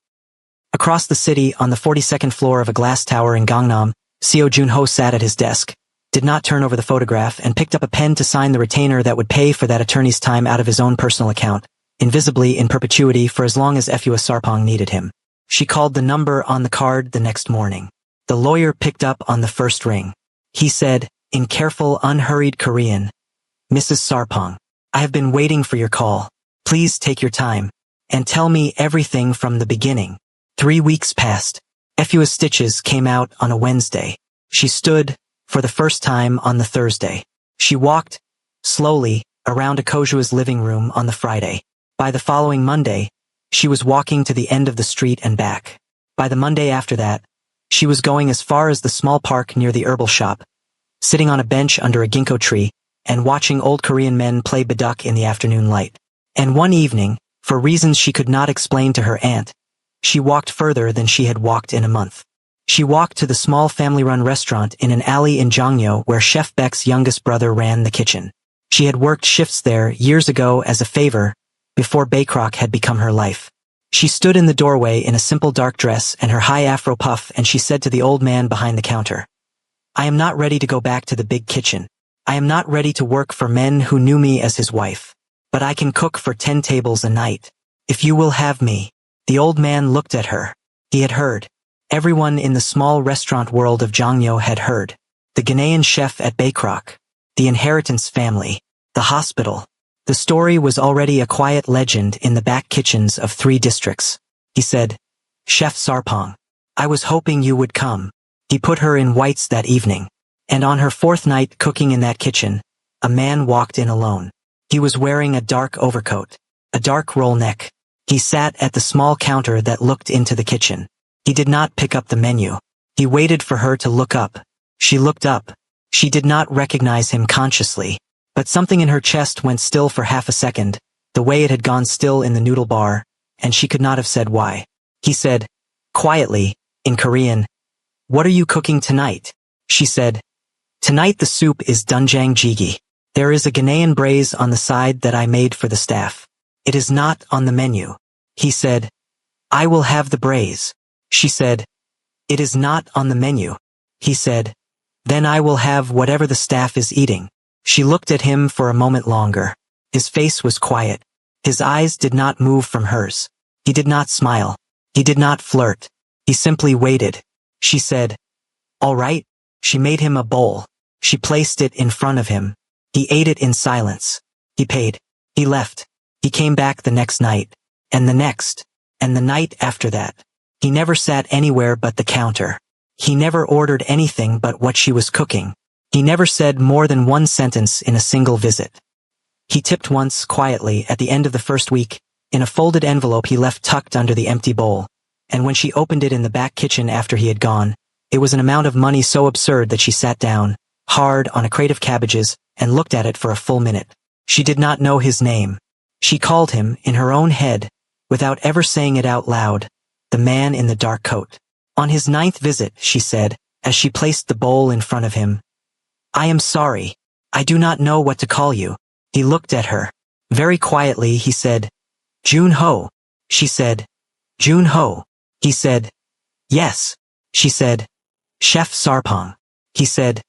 Across the city, on the 42nd floor of a glass tower in Gangnam, Seo Jun-ho sat at his desk, did not turn over the photograph, and picked up a pen to sign the retainer that would pay for that attorney's time out of his own personal account, invisibly in perpetuity for as long as Efua Sarpong needed him. She called the number on the card the next morning. The lawyer picked up on the first ring. He said, in careful, unhurried Korean, Mrs. Sarpong, I have been waiting for your call. Please take your time, and tell me everything from the beginning. 3 weeks passed. Efua's stitches came out on a Wednesday. She stood, for the first time, on the Thursday. She walked, slowly, around Akojua's living room on the Friday. By the following Monday, she was walking to the end of the street and back. By the Monday after that, she was going as far as the small park near the herbal shop, sitting on a bench under a ginkgo tree, and watching old Korean men play baduk in the afternoon light. And one evening, for reasons she could not explain to her aunt, she walked further than she had walked in a month. She walked to the small family-run restaurant in an alley in Jongno where Chef Baek's youngest brother ran the kitchen. She had worked shifts there years ago as a favor, before Baekrock had become her life. She stood in the doorway in a simple dark dress and her high afro puff, and she said to the old man behind the counter, "I am not ready to go back to the big kitchen. I am not ready to work for men who knew me as his wife. But I can cook for 10 tables a night. If you will have me." The old man looked at her. He had heard. Everyone in the small restaurant world of Jongno had heard. The Ghanaian chef at Baekrock. The inheritance family. The hospital. The story was already a quiet legend in the back kitchens of 3 districts. He said, "Chef Sarpong, I was hoping you would come." He put her in whites that evening. And on her 4th night cooking in that kitchen, a man walked in alone. He was wearing a dark overcoat, a dark roll neck. He sat at the small counter that looked into the kitchen. He did not pick up the menu. He waited for her to look up. She looked up. She did not recognize him consciously, but something in her chest went still for half a second, the way it had gone still in the noodle bar, and she could not have said why. He said, quietly, in Korean, "What are you cooking tonight?" She said, "Tonight the soup is doenjang jjigae. There is a Ghanaian braise on the side that I made for the staff. It is not on the menu." He said, "I will have the braise." She said, "It is not on the menu." He said, "Then I will have whatever the staff is eating." She looked at him for a moment longer. His face was quiet. His eyes did not move from hers. He did not smile. He did not flirt. He simply waited. She said, "All right." She made him a bowl. She placed it in front of him. He ate it in silence. He paid. He left. He came back the next night, and the next, and the night after that. He never sat anywhere but the counter. He never ordered anything but what she was cooking. He never said more than one sentence in a single visit. He tipped once, quietly, at the end of the first week, in a folded envelope he left tucked under the empty bowl, and when she opened it in the back kitchen after he had gone, it was an amount of money so absurd that she sat down, hard on a crate of cabbages, and looked at it for a full minute. She did not know his name. She called him, in her own head, without ever saying it out loud, the man in the dark coat. On his 9th visit, she said, as she placed the bowl in front of him, "I am sorry. I do not know what to call you." He looked at her. Very quietly he said, "Jun-ho." She said, "Jun-ho." He said, "Yes." She said, "Chef Sarpong." He said,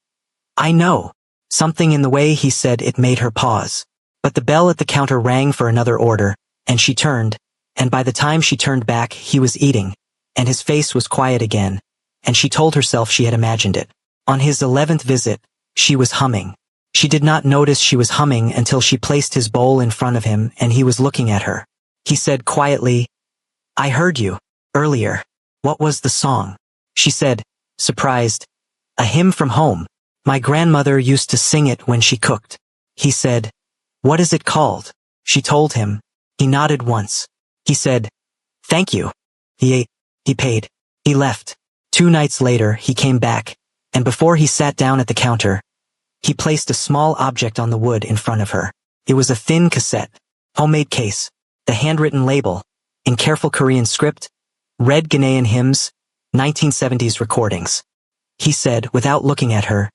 "I know." Something in the way he said it made her pause. But the bell at the counter rang for another order, and she turned, and by the time she turned back he was eating, and his face was quiet again, and she told herself she had imagined it. On his 11th visit, she was humming. She did not notice she was humming until she placed his bowl in front of him and he was looking at her. He said quietly, "I heard you, earlier. What was the song?" She said, surprised, "A hymn from home. My grandmother used to sing it when she cooked." He said, "What is it called?" She told him. He nodded once. He said, "Thank you." He ate. He paid. He left. 2 nights later, he came back, and before he sat down at the counter, he placed a small object on the wood in front of her. It was a thin cassette, homemade case, the handwritten label, in careful Korean script, read Ghanaian hymns, 1970s recordings. He said, without looking at her,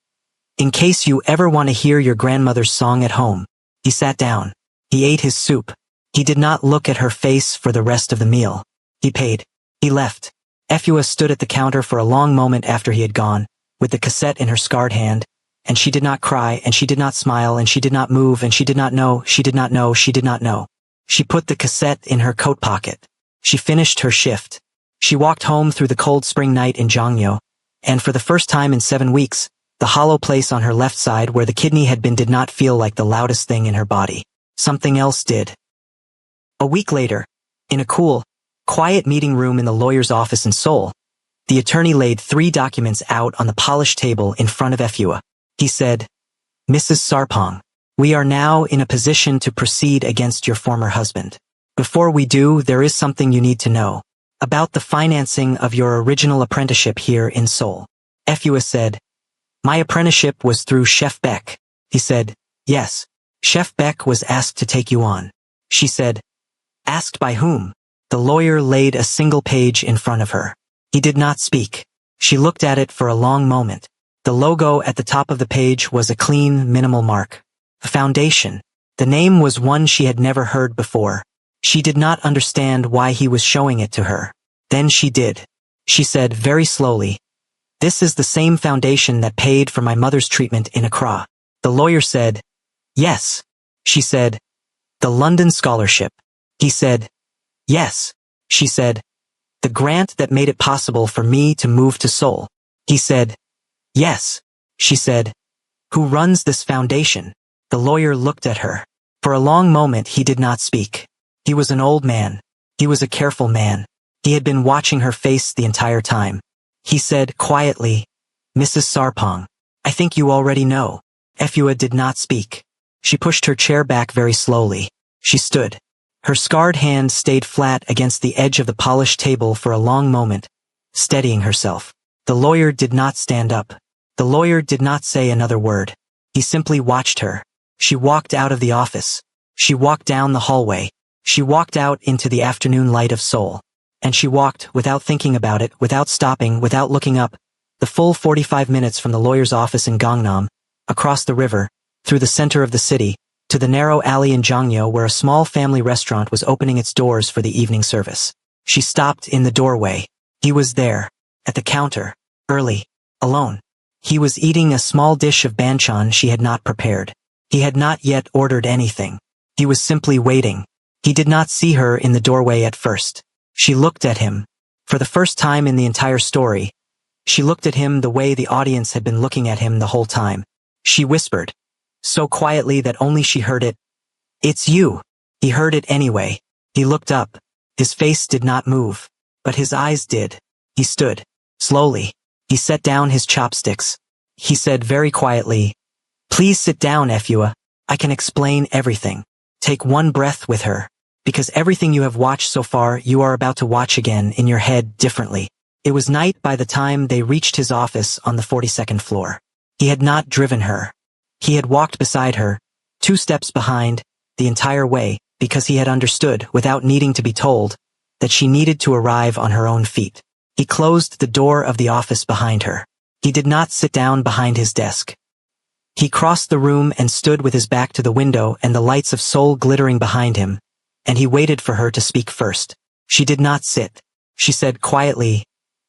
"In case you ever want to hear your grandmother's song at home." He sat down. He ate his soup. He did not look at her face for the rest of the meal. He paid. He left. Efua stood at the counter for a long moment after he had gone, with the cassette in her scarred hand, and she did not cry, and she did not smile, and she did not move, and she did not know, she did not know, she did not know. She put the cassette in her coat pocket. She finished her shift. She walked home through the cold spring night in Jongno, and for the first time in 7 weeks, the hollow place on her left side where the kidney had been did not feel like the loudest thing in her body. Something else did. A week later, in a cool, quiet meeting room in the lawyer's office in Seoul, the attorney laid 3 documents out on the polished table in front of Efua. He said, "Mrs. Sarpong, we are now in a position to proceed against your former husband. Before we do, there is something you need to know about the financing of your original apprenticeship here in Seoul." Efua said, My apprenticeship was through Chef Beck. He said, yes. Chef Beck was asked to take you on. She said, asked by whom? The lawyer laid a single page in front of her. He did not speak. She looked at it for a long moment. The logo at the top of the page was a clean, minimal mark. A foundation. The name was one she had never heard before. She did not understand why he was showing it to her. Then she did. She said very slowly, this is the same foundation that paid for my mother's treatment in Accra. The lawyer said, yes. She said, the London Scholarship. He said, yes. She said, the grant that made it possible for me to move to Seoul. He said, yes. She said, who runs this foundation? The lawyer looked at her. For a long moment he did not speak. He was an old man. He was a careful man. He had been watching her face the entire time. He said quietly, Mrs. Sarpong, I think you already know. Efua did not speak. She pushed her chair back very slowly. She stood. Her scarred hand stayed flat against the edge of the polished table for a long moment, steadying herself. The lawyer did not stand up. The lawyer did not say another word. He simply watched her. She walked out of the office. She walked down the hallway. She walked out into the afternoon light of Seoul. And she walked, without thinking about it, without stopping, without looking up, the full 45 minutes from the lawyer's office in Gangnam, across the river, through the center of the city, to the narrow alley in Jongno where a small family restaurant was opening its doors for the evening service. She stopped in the doorway. He was there, at the counter, early, alone. He was eating a small dish of banchan she had not prepared. He had not yet ordered anything. He was simply waiting. He did not see her in the doorway at first. She looked at him. For the first time in the entire story, she looked at him the way the audience had been looking at him the whole time. She whispered, so quietly that only she heard it, it's you. He heard it anyway. He looked up. His face did not move, but his eyes did. He stood. Slowly. He set down his chopsticks. He said very quietly, please sit down, Efua. I can explain everything. Take one breath with her. Because everything you have watched so far you are about to watch again in your head differently. It was night by the time they reached his office on the 42nd floor. He had not driven her. He had walked beside her, 2 steps behind, the entire way, because he had understood, without needing to be told, that she needed to arrive on her own feet. He closed the door of the office behind her. He did not sit down behind his desk. He crossed the room and stood with his back to the window and the lights of Seoul glittering behind him, and he waited for her to speak first. She did not sit. She said quietly,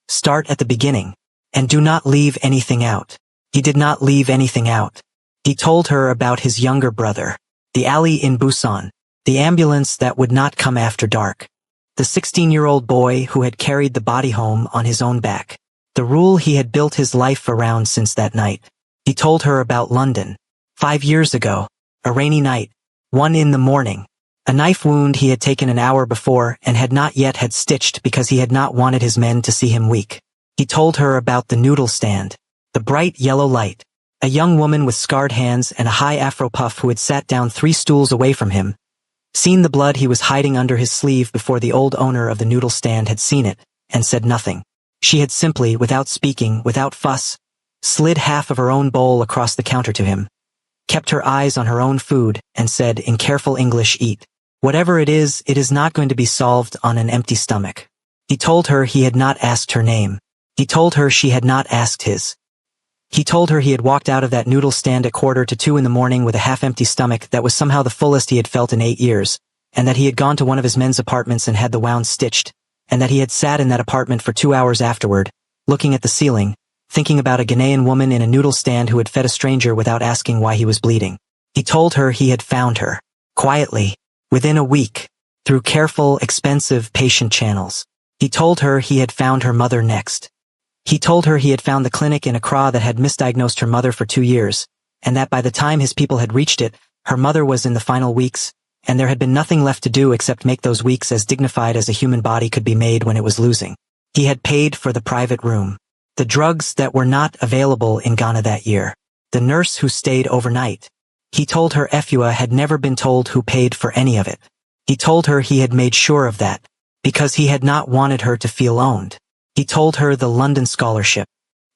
start at the beginning, and do not leave anything out. He did not leave anything out. He told her about his younger brother, the alley in Busan, the ambulance that would not come after dark, the 16-year-old boy who had carried the body home on his own back, the rule he had built his life around since that night. He told her about London. 5 years ago, a rainy night, 1 in the morning, a knife wound he had taken an hour before and had not yet had stitched because he had not wanted his men to see him weak. He told her about the noodle stand, the bright yellow light, a young woman with scarred hands and a high afro puff who had sat down 3 stools away from him, seen the blood he was hiding under his sleeve before the old owner of the noodle stand had seen it, and said nothing. She had simply, without speaking, without fuss, slid half of her own bowl across the counter to him, kept her eyes on her own food, and said in careful English, eat. Whatever it is not going to be solved on an empty stomach. He told her he had not asked her name. He told her she had not asked his. He told her he had walked out of that noodle stand at 1:45 in the morning with a half-empty stomach that was somehow the fullest he had felt in 8 years, and that he had gone to one of his men's apartments and had the wound stitched, and that he had sat in that apartment for 2 hours afterward, looking at the ceiling, thinking about a Ghanaian woman in a noodle stand who had fed a stranger without asking why he was bleeding. He told her he had found her, quietly, within a week, through careful, expensive, patient channels. He told her he had found her mother next. He told her he had found the clinic in Accra that had misdiagnosed her mother for 2 years, and that by the time his people had reached it, her mother was in the final weeks, and there had been nothing left to do except make those weeks as dignified as a human body could be made when it was losing. He had paid for the private room, the drugs that were not available in Ghana that year, the nurse who stayed overnight. He told her Efua had never been told who paid for any of it. He told her he had made sure of that, because he had not wanted her to feel owned. He told her the London scholarship.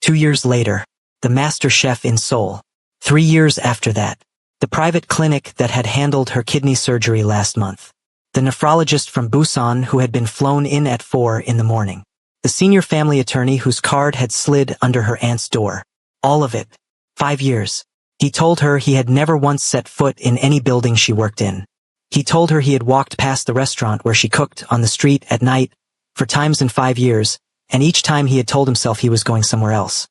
2 years later, the master chef in Seoul. 3 years after that, the private clinic that had handled her kidney surgery last month. The nephrologist from Busan who had been flown in at 4 in the morning. The senior family attorney whose card had slid under her aunt's door. All of it. 5 years. He told her he had never once set foot in any building she worked in. He told her he had walked past the restaurant where she cooked on the street at night for times in 5 years, and each time he had told himself he was going somewhere else.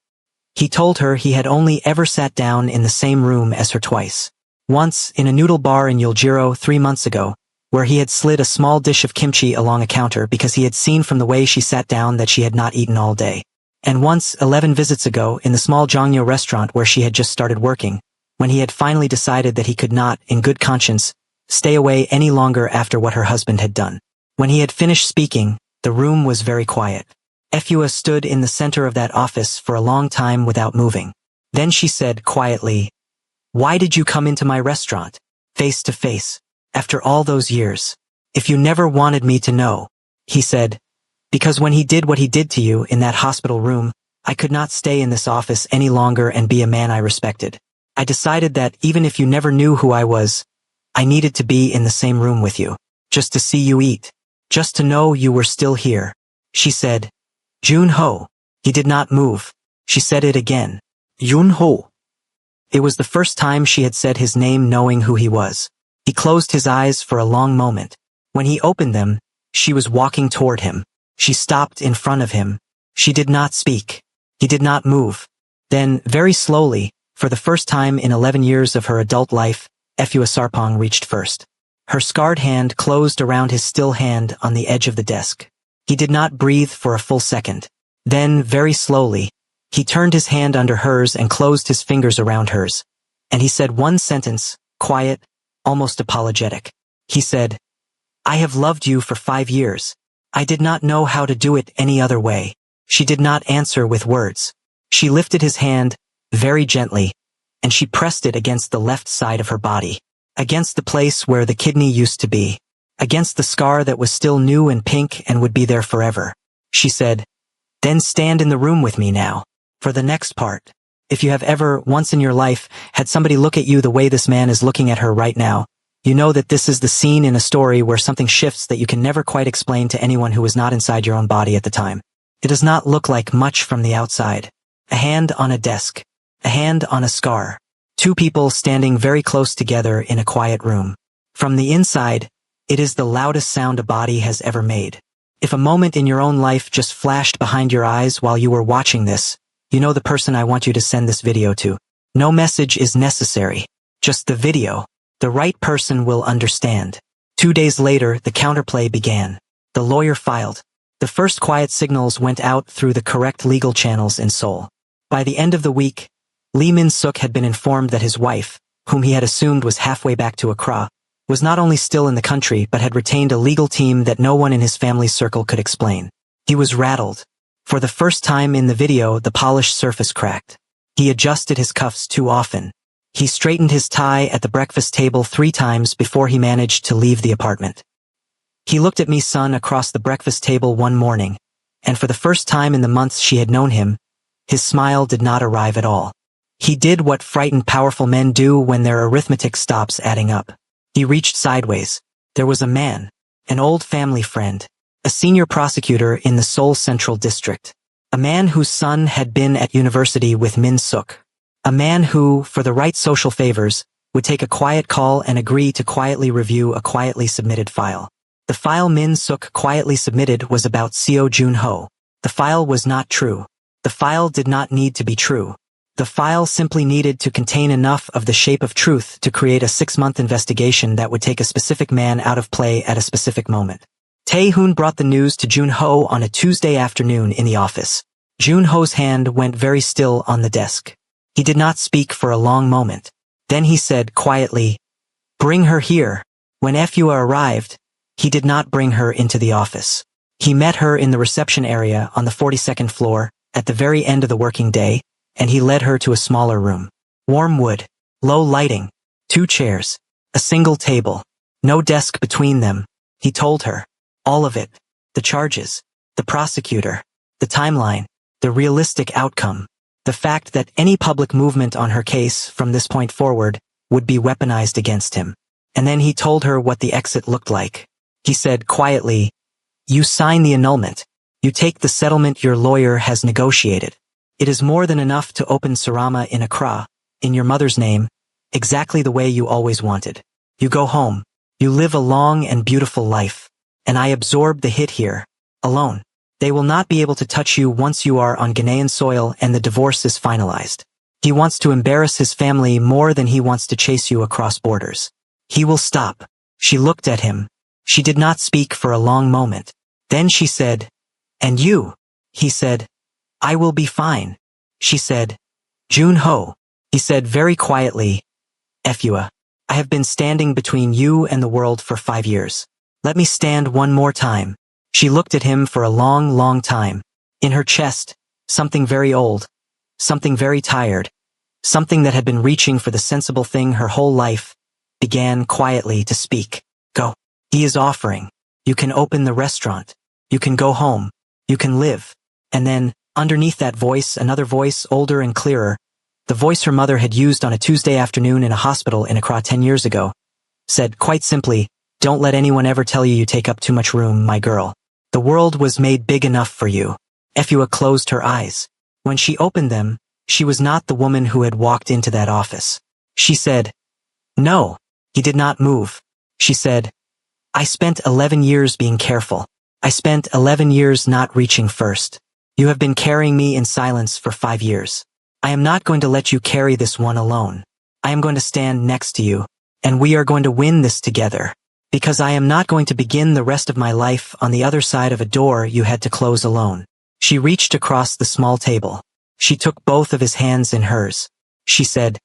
He told her he had only ever sat down in the same room as her twice. Once, in a noodle bar in Yeoljiro 3 months ago, where he had slid a small dish of kimchi along a counter because he had seen from the way she sat down that she had not eaten all day. And once, 11 visits ago, in the small Jongno restaurant where she had just started working, when he had finally decided that he could not, in good conscience, stay away any longer after what her husband had done. When he had finished speaking, the room was very quiet. Efua stood in the center of that office for a long time without moving. Then she said quietly, "Why did you come into my restaurant? Face to face. After all those years. If you never wanted me to know," he said, "because when he did what he did to you in that hospital room, I could not stay in this office any longer and be a man I respected. I decided that even if you never knew who I was, I needed to be in the same room with you, just to see you eat, just to know you were still here." She said, "Jun-ho." He did not move. She said it again. "Jun-ho." It was the first time she had said his name knowing who he was. He closed his eyes for a long moment. When he opened them, she was walking toward him. She stopped in front of him. She did not speak. He did not move. Then, very slowly, for the first time in 11 years of her adult life, Efua Sarpong reached first. Her scarred hand closed around his still hand on the edge of the desk. He did not breathe for a full second. Then, very slowly, he turned his hand under hers and closed his fingers around hers. And he said one sentence, quiet, almost apologetic. He said, "I have loved you for 5 years. I did not know how to do it any other way." She did not answer with words. She lifted his hand, very gently, and she pressed it against the left side of her body, against the place where the kidney used to be, against the scar that was still new and pink and would be there forever. She said, "Then stand in the room with me now, for the next part. If you have ever, once in your life, had somebody look at you the way this man is looking at her right now, you know that this is the scene in a story where something shifts that you can never quite explain to anyone who is not inside your own body at the time. It does not look like much from the outside. A hand on a desk. A hand on a scar. 2 people standing very close together in a quiet room. From the inside, it is the loudest sound a body has ever made. If a moment in your own life just flashed behind your eyes while you were watching this, you know the person I want you to send this video to. No message is necessary. Just the video. The right person will understand." 2 days later, the counterplay began. The lawyer filed. The first quiet signals went out through the correct legal channels in Seoul. By the end of the week, Lee Min-suk had been informed that his wife, whom he had assumed was halfway back to Accra, was not only still in the country but had retained a legal team that no one in his family's circle could explain. He was rattled. For the first time in the video, the polished surface cracked. He adjusted his cuffs too often. He straightened his tie at the breakfast table 3 times before he managed to leave the apartment. He looked at Mi-sun across the breakfast table one morning, and for the first time in the months she had known him, his smile did not arrive at all. He did what frightened powerful men do when their arithmetic stops adding up. He reached sideways. There was a man, an old family friend, a senior prosecutor in the Seoul Central District, a man whose son had been at university with Min-suk, a man who, for the right social favors, would take a quiet call and agree to quietly review a quietly submitted file. The file Min-suk quietly submitted was about Seo Jun-ho. The file was not true. The file did not need to be true. The file simply needed to contain enough of the shape of truth to create a 6-month investigation that would take a specific man out of play at a specific moment. Tae-hoon brought the news to Jun-ho on a Tuesday afternoon in the office. Jun-ho's hand went very still on the desk. He did not speak for a long moment. Then he said quietly, "Bring her here." When Efua arrived, he did not bring her into the office. He met her in the reception area on the 42nd floor, at the very end of the working day, and he led her to a smaller room. Warm wood, low lighting, 2 chairs, a single table, no desk between them. He told her. All of it. The charges, the prosecutor, the timeline, the realistic outcome. The fact that any public movement on her case from this point forward would be weaponized against him. And then he told her what the exit looked like. He said quietly, "You sign the annulment. You take the settlement your lawyer has negotiated. It is more than enough to open Sarama in Accra, in your mother's name, exactly the way you always wanted. You go home. You live a long and beautiful life. And I absorb the hit here, alone. They will not be able to touch you once you are on Ghanaian soil and the divorce is finalized. He wants to embarrass his family more than he wants to chase you across borders. He will stop." She looked at him. She did not speak for a long moment. Then she said, "And you?" He said, "I will be fine." She said, "Jun Ho." He said very quietly, "Efua, I have been standing between you and the world for 5 years. Let me stand one more time." She looked at him for a long, long time. In her chest, something very old, something very tired, something that had been reaching for the sensible thing her whole life, began quietly to speak. "Go. He is offering. You can open the restaurant. You can go home. You can live." And then, underneath that voice, another voice, older and clearer, the voice her mother had used on a Tuesday afternoon in a hospital in Accra 10 years ago, said quite simply, "Don't let anyone ever tell you you take up too much room, my girl. The world was made big enough for you." Efua closed her eyes. When she opened them, she was not the woman who had walked into that office. She said, "No." He did not move. She said, "I spent 11 years being careful. I spent 11 years not reaching first. You have been carrying me in silence for 5 years. I am not going to let you carry this one alone. I am going to stand next to you, and we are going to win this together. Because I am not going to begin the rest of my life on the other side of a door you had to close alone." She reached across the small table. She took both of his hands in hers. She said,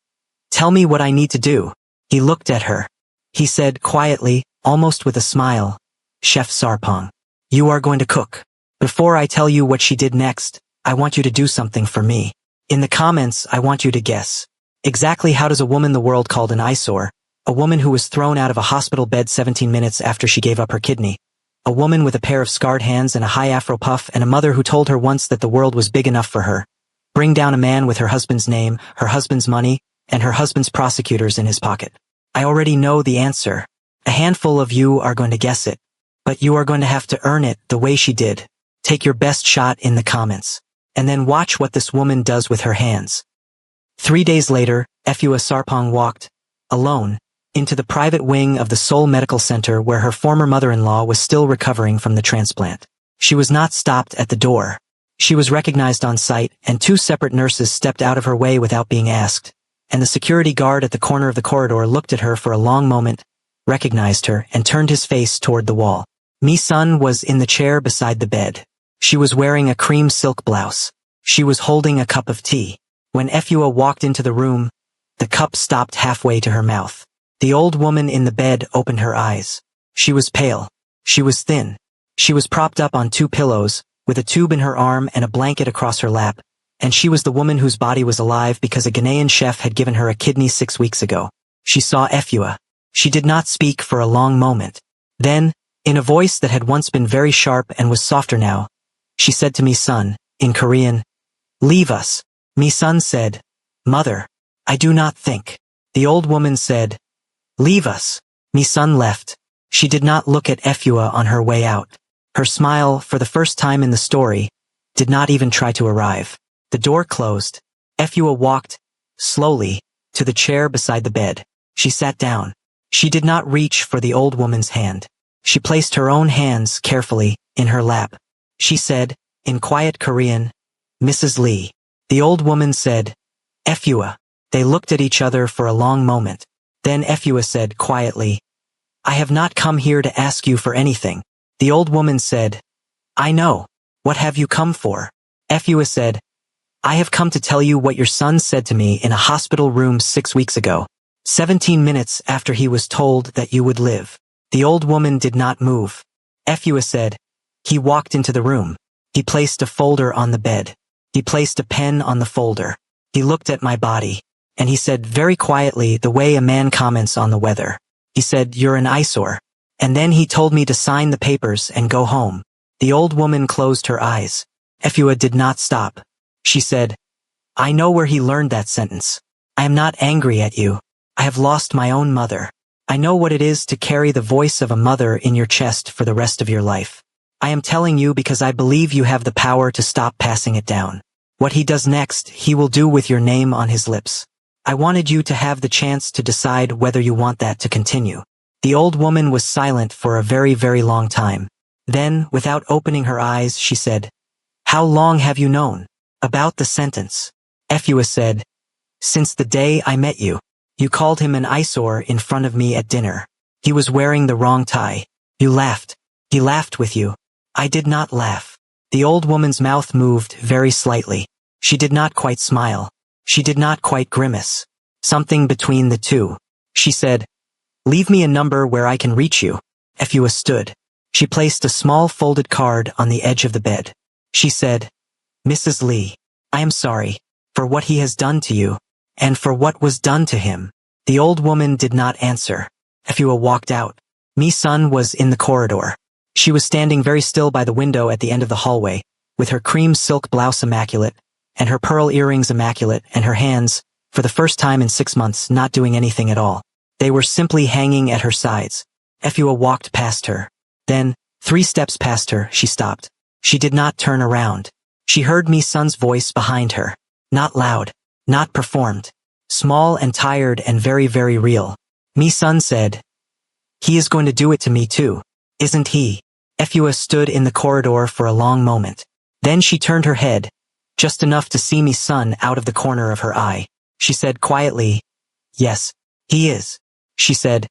"Tell me what I need to do." He looked at her. He said quietly, almost with a smile, "Chef Sarpong, you are going to cook. Before I tell you what she did next, I want you to do something for me. In the comments, I want you to guess. Exactly how does a woman the world called an eyesore, a woman who was thrown out of a hospital bed 17 minutes after she gave up her kidney, a woman with a pair of scarred hands and a high afro puff and a mother who told her once that the world was big enough for her, bring down a man with her husband's name, her husband's money, and her husband's prosecutors in his pocket? I already know the answer. A handful of you are going to guess it, but you are going to have to earn it the way she did. Take your best shot in the comments, and then watch what this woman does with her hands." 3 days later, Efua Sarpong walked, alone, into the private wing of the Seoul Medical Center where her former mother-in-law was still recovering from the transplant. She was not stopped at the door. She was recognized on site, and 2 separate nurses stepped out of her way without being asked, and the security guard at the corner of the corridor looked at her for a long moment, recognized her, and turned his face toward the wall. Mi-sun was in the chair beside the bed. She was wearing a cream silk blouse. She was holding a cup of tea. When Efua walked into the room, the cup stopped halfway to her mouth. The old woman in the bed opened her eyes. She was pale. She was thin. She was propped up on 2 pillows, with a tube in her arm and a blanket across her lap, and she was the woman whose body was alive because a Ghanaian chef had given her a kidney 6 weeks ago. She saw Efua. She did not speak for a long moment. Then, in a voice that had once been very sharp and was softer now, she said to Mi-sun, in Korean, "Leave us." Mi-sun said, "Mother, I do not think." The old woman said, "Leave us." Mi-sun left. She did not look at Efua on her way out. Her smile, for the first time in the story, did not even try to arrive. The door closed. Efua walked, slowly, to the chair beside the bed. She sat down. She did not reach for the old woman's hand. She placed her own hands carefully in her lap. She said, in quiet Korean, "Mrs. Lee." The old woman said, "Efua." They looked at each other for a long moment. Then Efua said quietly, "I have not come here to ask you for anything." The old woman said, "I know. What have you come for?" Efua said, "I have come to tell you what your son said to me in a hospital room 6 weeks ago, 17 minutes after he was told that you would live." The old woman did not move. Efua said, "He walked into the room. He placed a folder on the bed. He placed a pen on the folder. He looked at my body, and he said very quietly the way a man comments on the weather. He said, 'You're an eyesore.' And then he told me to sign the papers and go home." The old woman closed her eyes. Efua did not stop. She said, I know where he learned that sentence. I am not angry at you. I have lost my own mother. I know what it is to carry the voice of a mother in your chest for the rest of your life. I am telling you because I believe you have the power to stop passing it down. What he does next, he will do with your name on his lips. I wanted you to have the chance to decide whether you want that to continue. The old woman was silent for a very, very long time. Then, without opening her eyes, she said, "How long have you known about the sentence?" Efua said, "Since the day I met you. You called him an eyesore in front of me at dinner. He was wearing the wrong tie. You laughed. He laughed with you. I did not laugh." The old woman's mouth moved very slightly. She did not quite smile. She did not quite grimace. Something between the two. She said, "Leave me a number where I can reach you." Efua stood. She placed a small folded card on the edge of the bed. She said, "Mrs. Lee, I am sorry for what he has done to you, and for what was done to him." The old woman did not answer. Efua walked out. Mi-sun was in the corridor. She was standing very still by the window at the end of the hallway, with her cream silk blouse immaculate, and her pearl earrings immaculate, and her hands, for the first time in 6 months, not doing anything at all. They were simply hanging at her sides. Efua walked past her. Then, 3 steps past her, she stopped. She did not turn around. She heard Mi-sun's voice behind her. Not loud, not performed. Small and tired and very, very real. Mi-sun said, "He is going to do it to me too, isn't he?" Efua stood in the corridor for a long moment. Then she turned her head, just enough to see Mi-sun out of the corner of her eye. She said quietly, "Yes, he is." She said,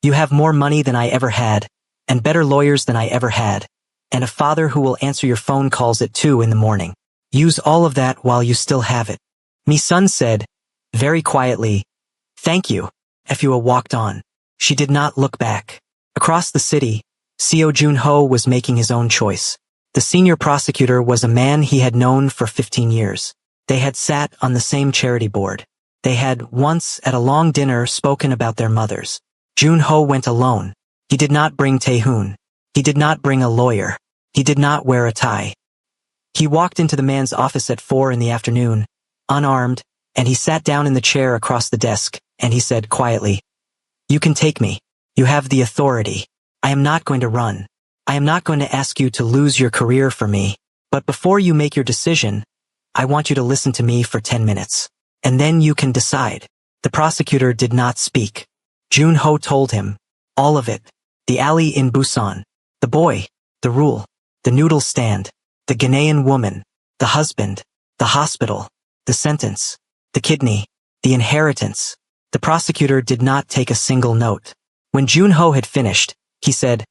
"You have more money than I ever had, and better lawyers than I ever had, and a father who will answer your phone calls at 2 in the morning. Use all of that while you still have it." Mi-sun said, very quietly, "Thank you." Efua walked on. She did not look back. Across the city, Seo Jun-ho was making his own choice. The senior prosecutor was a man he had known for 15 years. They had sat on the same charity board. They had, once at a long dinner, spoken about their mothers. Jun-ho went alone. He did not bring Tae-hoon. He did not bring a lawyer. He did not wear a tie. He walked into the man's office at 4 in the afternoon, unarmed, and he sat down in the chair across the desk, and he said quietly, "You can take me. You have the authority. I am not going to run. I am not going to ask you to lose your career for me. But before you make your decision, I want you to listen to me for 10 minutes. And then you can decide." The prosecutor did not speak. Jun-ho told him, all of it. The alley in Busan. The boy. The rule. The noodle stand. The Ghanaian woman. The husband. The hospital. The sentence. The kidney. The inheritance. The prosecutor did not take a single note. When Jun-ho had finished, he said,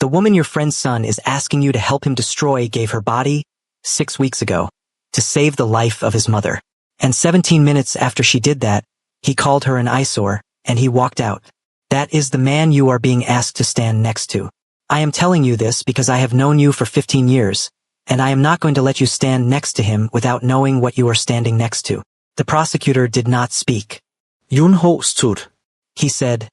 "The woman your friend's son is asking you to help him destroy gave her body, 6 weeks ago, to save the life of his mother. And 17 minutes after she did that, he called her an eyesore, and he walked out. That is the man you are being asked to stand next to. I am telling you this because I have known you for 15 years, and I am not going to let you stand next to him without knowing what you are standing next to." The prosecutor did not speak. Jun-ho stood. He said,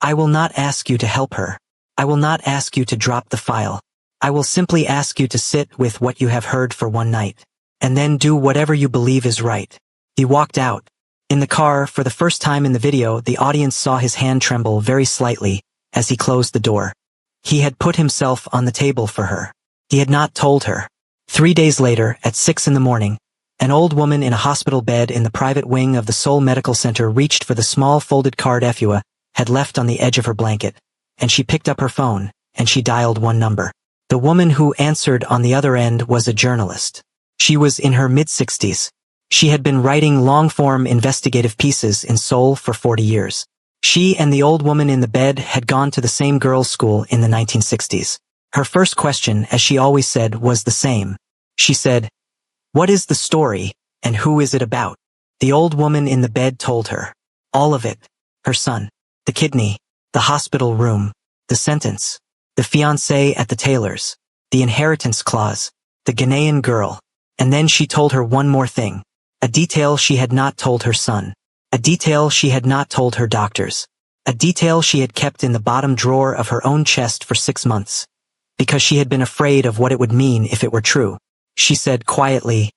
"I will not ask you to help her. I will not ask you to drop the file. I will simply ask you to sit with what you have heard for one night, and then do whatever you believe is right." He walked out. In the car, for the first time in the video, the audience saw his hand tremble very slightly as he closed the door. He had put himself on the table for her. He had not told her. 3 days later, at 6 in the morning, an old woman in a hospital bed in the private wing of the Seoul Medical Center reached for the small folded card Efua had left on the edge of her blanket, and she picked up her phone, and she dialed one number. The woman who answered on the other end was a journalist. She was in her mid-60s. She had been writing long-form investigative pieces in Seoul for 40 years. She and the old woman in the bed had gone to the same girls' school in the 1960s. Her first question, as she always said, was the same. She said, "What is the story, and who is it about?" The old woman in the bed told her. All of it. Her son. The kidney. The hospital room. The sentence. The fiancé at the tailor's. The inheritance clause. The Ghanaian girl. And then she told her one more thing. A detail she had not told her son. A detail she had not told her doctors. A detail she had kept in the bottom drawer of her own chest for 6 months. Because she had been afraid of what it would mean if it were true. She said quietly,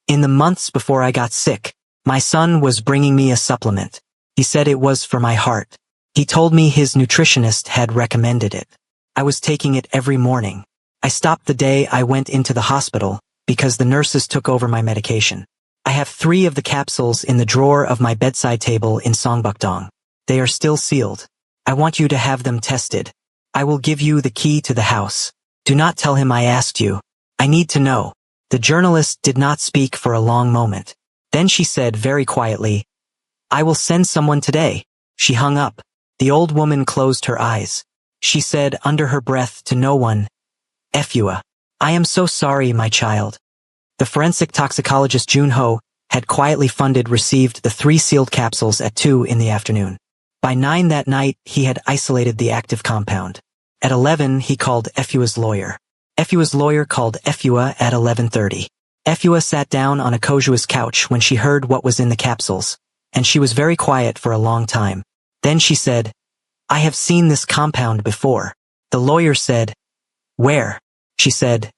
In the months before I got sick, my son was bringing me a supplement. He said it was for my heart. He told me his nutritionist had recommended it. I was taking it every morning. I stopped the day I went into the hospital because the nurses took over my medication. I have 3 of the capsules in the drawer of my bedside table in Songbukdong. They are still sealed. I want you to have them tested. I will give you the key to the house. Do not tell him I asked you. I need to know. The journalist did not speak for a long moment. Then she said very quietly, I will send someone today. She hung up. The old woman closed her eyes. She said under her breath to no one, Efua, I am so sorry, my child. The forensic toxicologist Junho had quietly received the 3 sealed capsules at 2 in the afternoon. By 9 that night, he had isolated the active compound. At 11, he called Efua's lawyer. Efua's lawyer called Efua at 11:30. Efua sat down on a Kojua's couch when she heard what was in the capsules, and she was very quiet for a long time. Then she said, I have seen this compound before. The lawyer said, Where? She said,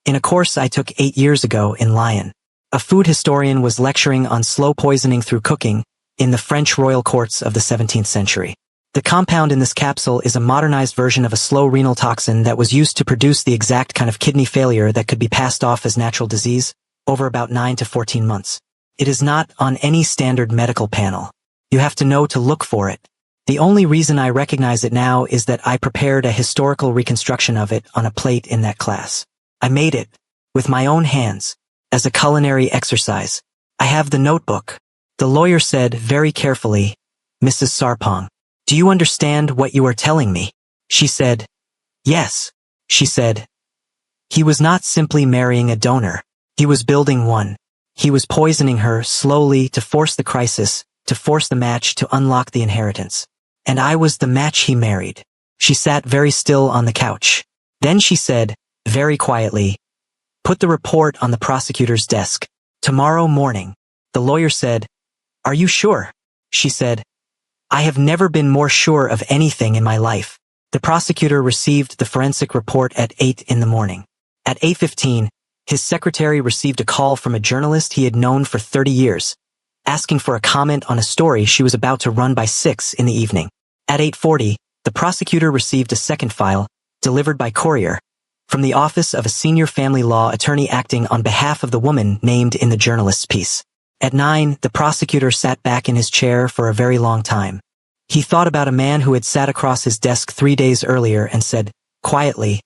In a course I took 8 years ago in Lyon. A food historian was lecturing on slow poisoning through cooking in the French royal courts of the 17th century. The compound in this capsule is a modernized version of a slow renal toxin that was used to produce the exact kind of kidney failure that could be passed off as natural disease over about 9 to 14 months. It is not on any standard medical panel. You have to know to look for it. The only reason I recognize it now is that I prepared a historical reconstruction of it on a plate in that class. I made it, with my own hands, as a culinary exercise. I have the notebook. The lawyer said very carefully, Mrs. Sarpong, do you understand what you are telling me? She said, Yes. She said, He was not simply marrying a donor. He was building one. He was poisoning her slowly to force the crisis, to force the match to unlock the inheritance. And I was the match he married. She sat very still on the couch. Then she said, very quietly, Put the report on the prosecutor's desk. Tomorrow morning. The lawyer said, Are you sure? She said, I have never been more sure of anything in my life. The prosecutor received the forensic report at 8 in the morning. At 8:15, his secretary received a call from a journalist he had known for 30 years, asking for a comment on a story she was about to run by 6 in the evening. At 8:40, the prosecutor received a second file, delivered by courier, from the office of a senior family law attorney acting on behalf of the woman named in the journalist's piece. At 9, the prosecutor sat back in his chair for a very long time. He thought about a man who had sat across his desk 3 days earlier and said, quietly,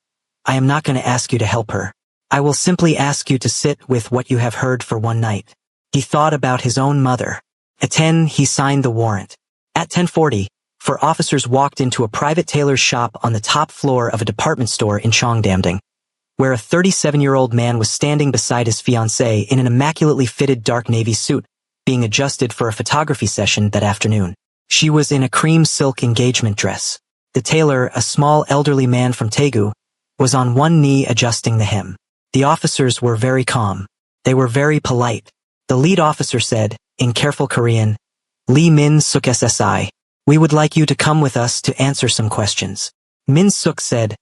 I am not going to ask you to help her. I will simply ask you to sit with what you have heard for one night. He thought about his own mother. At 10, he signed the warrant. At 10:40, 4 officers walked into a private tailor's shop on the top floor of a department store in Cheongdamdong, where a 37-year-old man was standing beside his fiancée in an immaculately fitted dark navy suit, being adjusted for a photography session that afternoon. She was in a cream silk engagement dress. The tailor, a small elderly man from Daegu, was on one knee adjusting the hem. The officers were very calm. They were very polite. The lead officer said, in careful Korean, Lee Min-suk SSI, we would like you to come with us to answer some questions. Min-suk said,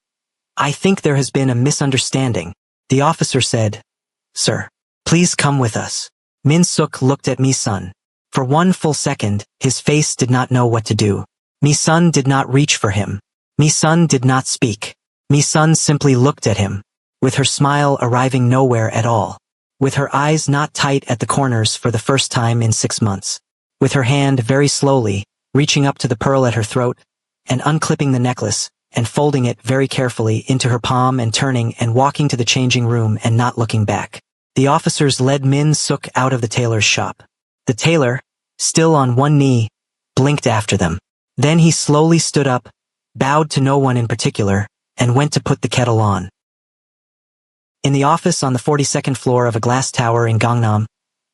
I think there has been a misunderstanding. The officer said, Sir, please come with us. Min-suk looked at Mi-sun. For one full second, his face did not know what to do. Mi-sun did not reach for him. Mi-sun did not speak. Mi-sun simply looked at him, with her smile arriving nowhere at all, with her eyes not tight at the corners for the first time in 6 months, with her hand very slowly, reaching up to the pearl at her throat, and unclipping the necklace, and folding it very carefully into her palm and turning and walking to the changing room and not looking back. The officers led Min-suk out of the tailor's shop. The tailor, still on one knee, blinked after them. Then he slowly stood up, bowed to no one in particular, and went to put the kettle on. In the office on the 42nd floor of a glass tower in Gangnam,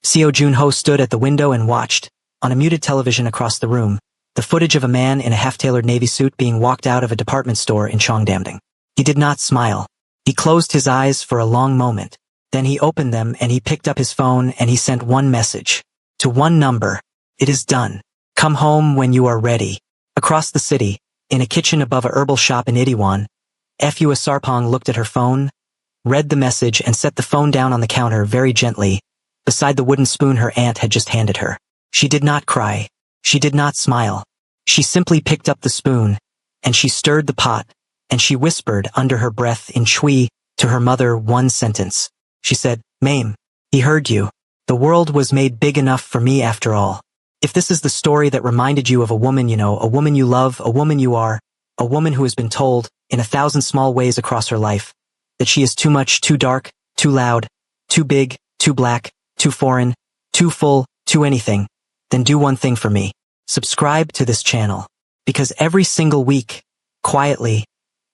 Seo Junho stood at the window and watched, on a muted television across the room, the footage of a man in a half-tailored navy suit being walked out of a department store in Cheongdamdong. He did not smile. He closed his eyes for a long moment. Then he opened them and he picked up his phone and he sent one message. To one number. It is done. Come home when you are ready. Across the city, in a kitchen above a herbal shop in Itaewon, Efua Sarpong looked at her phone, read the message and set the phone down on the counter very gently, beside the wooden spoon her aunt had just handed her. She did not cry. She did not smile. She simply picked up the spoon, and she stirred the pot, and she whispered under her breath in Chui to her mother one sentence. She said, "Mame, he heard you. The world was made big enough for me after all." If this is the story that reminded you of a woman you know, a woman you love, a woman you are, a woman who has been told, in 1,000 small ways across her life, that she is too much, too dark, too loud, too big, too black, too foreign, too full, too anything, then do one thing for me. Subscribe to this channel. Because every single week, quietly,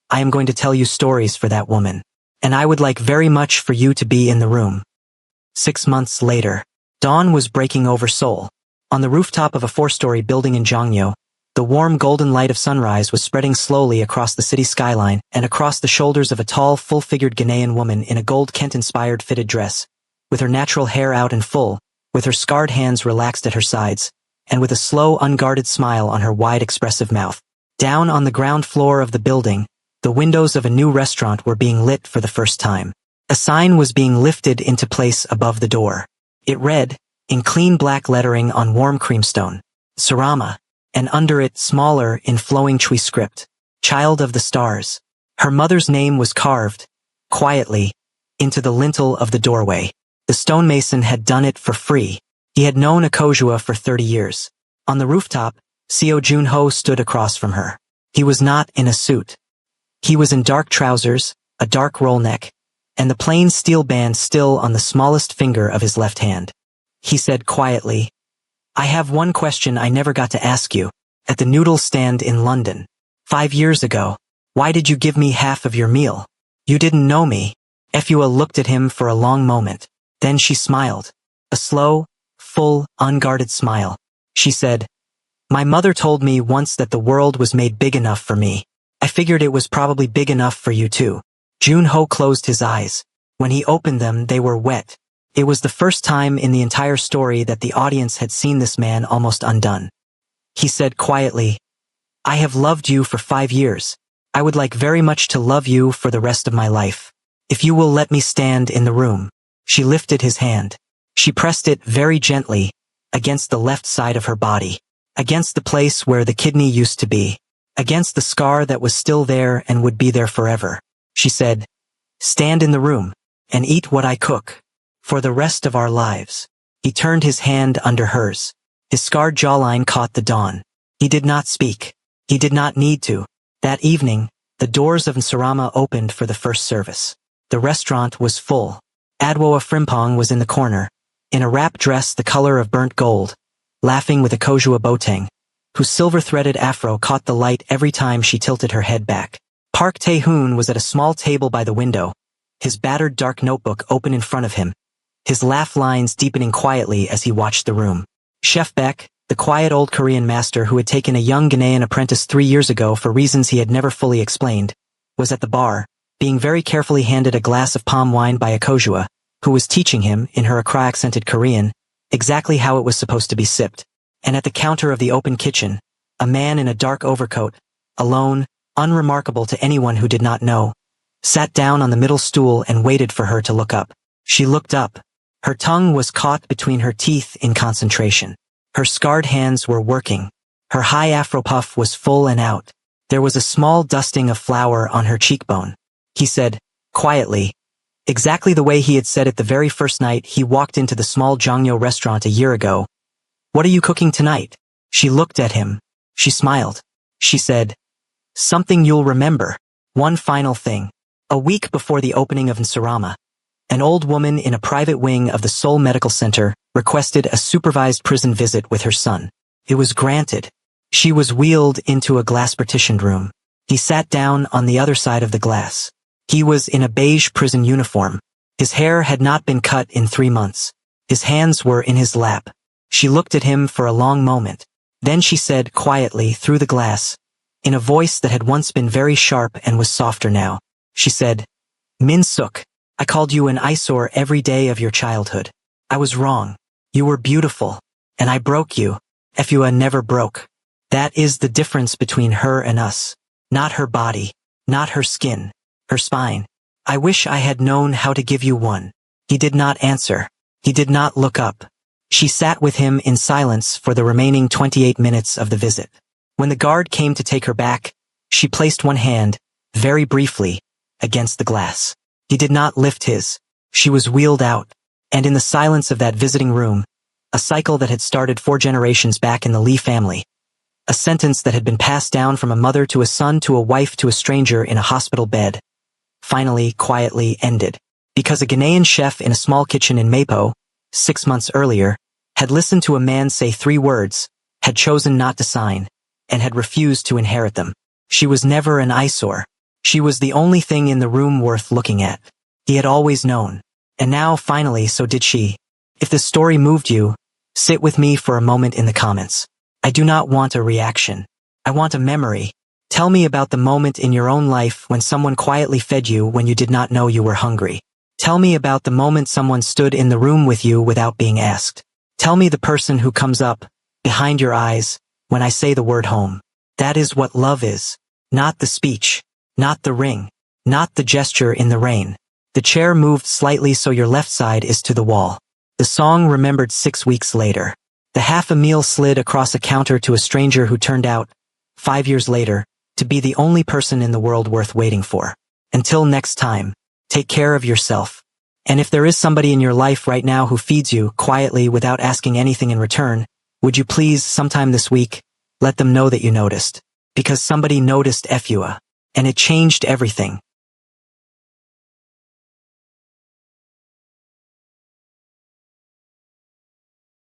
I am going to tell you stories for that woman. And I would like very much for you to be in the room. 6 months later, dawn was breaking over Seoul. On the rooftop of a 4-story building in Jongno, the warm golden light of sunrise was spreading slowly across the city skyline and across the shoulders of a tall, full-figured Ghanaian woman in a gold Kent-inspired fitted dress, with her natural hair out and full, with her scarred hands relaxed at her sides, and with a slow, unguarded smile on her wide, expressive mouth. Down on the ground floor of the building, the windows of a new restaurant were being lit for the first time. A sign was being lifted into place above the door. It read, in clean black lettering on warm creamstone, Sarama, and under it, smaller, in flowing Chui script, Child of the Stars. Her mother's name was carved, quietly, into the lintel of the doorway. The stonemason had done it for free. He had known Akojua for 30 years. On the rooftop, Seo Junho stood across from her. He was not in a suit. He was in dark trousers, a dark roll neck, and the plain steel band still on the smallest finger of his left hand. He said quietly, "I have one question I never got to ask you. At the noodle stand in London, 5 years ago, why did you give me half of your meal? You didn't know me." Efua looked at him for a long moment. Then she smiled. A slow, full, unguarded smile. She said, "My mother told me once that the world was made big enough for me. I figured it was probably big enough for you too." Junho closed his eyes. When he opened them, they were wet. It was the first time in the entire story that the audience had seen this man almost undone. He said quietly, "I have loved you for 5 years. I would like very much to love you for the rest of my life. If you will let me stand in the room." She lifted his hand. She pressed it very gently against the left side of her body, against the place where the kidney used to be, against the scar that was still there and would be there forever. She said, "Stand in the room and eat what I cook. For the rest of our lives." He turned his hand under hers. His scarred jawline caught the dawn. He did not speak. He did not need to. That evening, the doors of Nsarama opened for the first service. The restaurant was full. Adwoa Frimpong was in the corner, in a wrap dress the color of burnt gold, laughing with Akojua Boteng, whose silver-threaded afro caught the light every time she tilted her head back. Park Tae-hoon was at a small table by the window, his battered dark notebook open in front of him, his laugh lines deepening quietly as he watched the room. Chef Beck, the quiet old Korean master who had taken a young Ghanaian apprentice 3 years ago for reasons he had never fully explained, was at the bar, being very carefully handed a glass of palm wine by Akojua, who was teaching him, in her Accra-accented Korean, exactly how it was supposed to be sipped. And at the counter of the open kitchen, a man in a dark overcoat, alone, unremarkable to anyone who did not know, sat down on the middle stool and waited for her to look up. She looked up. Her tongue was caught between her teeth in concentration. Her scarred hands were working. Her high afro puff was full and out. There was a small dusting of flour on her cheekbone. He said, quietly, exactly the way he had said it the very first night he walked into the small Jongno restaurant a year ago, "What are you cooking tonight?" She looked at him. She smiled. She said, "Something you'll remember. One final thing. A week before the opening of Nsarama, an old woman in a private wing of the Seoul Medical Center requested a supervised prison visit with her son. It was granted. She was wheeled into a glass-partitioned room. He sat down on the other side of the glass. He was in a beige prison uniform. His hair had not been cut in 3 months. His hands were in his lap. She looked at him for a long moment. Then she said quietly through the glass, in a voice that had once been very sharp and was softer now. She said, "Min Suk, I called you an eyesore every day of your childhood. I was wrong. You were beautiful, and I broke you. Efua never broke. That is the difference between her and us. Not her body, not her skin, her spine. I wish I had known how to give you one." He did not answer. He did not look up. She sat with him in silence for the remaining 28 minutes of the visit. When the guard came to take her back, she placed one hand, very briefly, against the glass. He did not lift his. She was wheeled out, and in the silence of that visiting room, a cycle that had started 4 generations back in the Lee family, a sentence that had been passed down from a mother to a son to a wife to a stranger in a hospital bed, finally, quietly ended. Because a Ghanaian chef in a small kitchen in Mapo, 6 months earlier, had listened to a man say 3 words, had chosen not to sign, and had refused to inherit them. She was never an eyesore. She was the only thing in the room worth looking at. He had always known. And now, finally, so did she. If this story moved you, sit with me for a moment in the comments. I do not want a reaction. I want a memory. Tell me about the moment in your own life when someone quietly fed you when you did not know you were hungry. Tell me about the moment someone stood in the room with you without being asked. Tell me the person who comes up, behind your eyes, when I say the word home. That is what love is. Not the speech. Not the ring. Not the gesture in the rain. The chair moved slightly so your left side is to the wall. The song remembered 6 weeks later. The half a meal slid across a counter to a stranger who turned out, 5 years later, to be the only person in the world worth waiting for. Until next time, take care of yourself. And if there is somebody in your life right now who feeds you quietly without asking anything in return, would you please, sometime this week, let them know that you noticed. Because somebody noticed FUA. And it changed everything.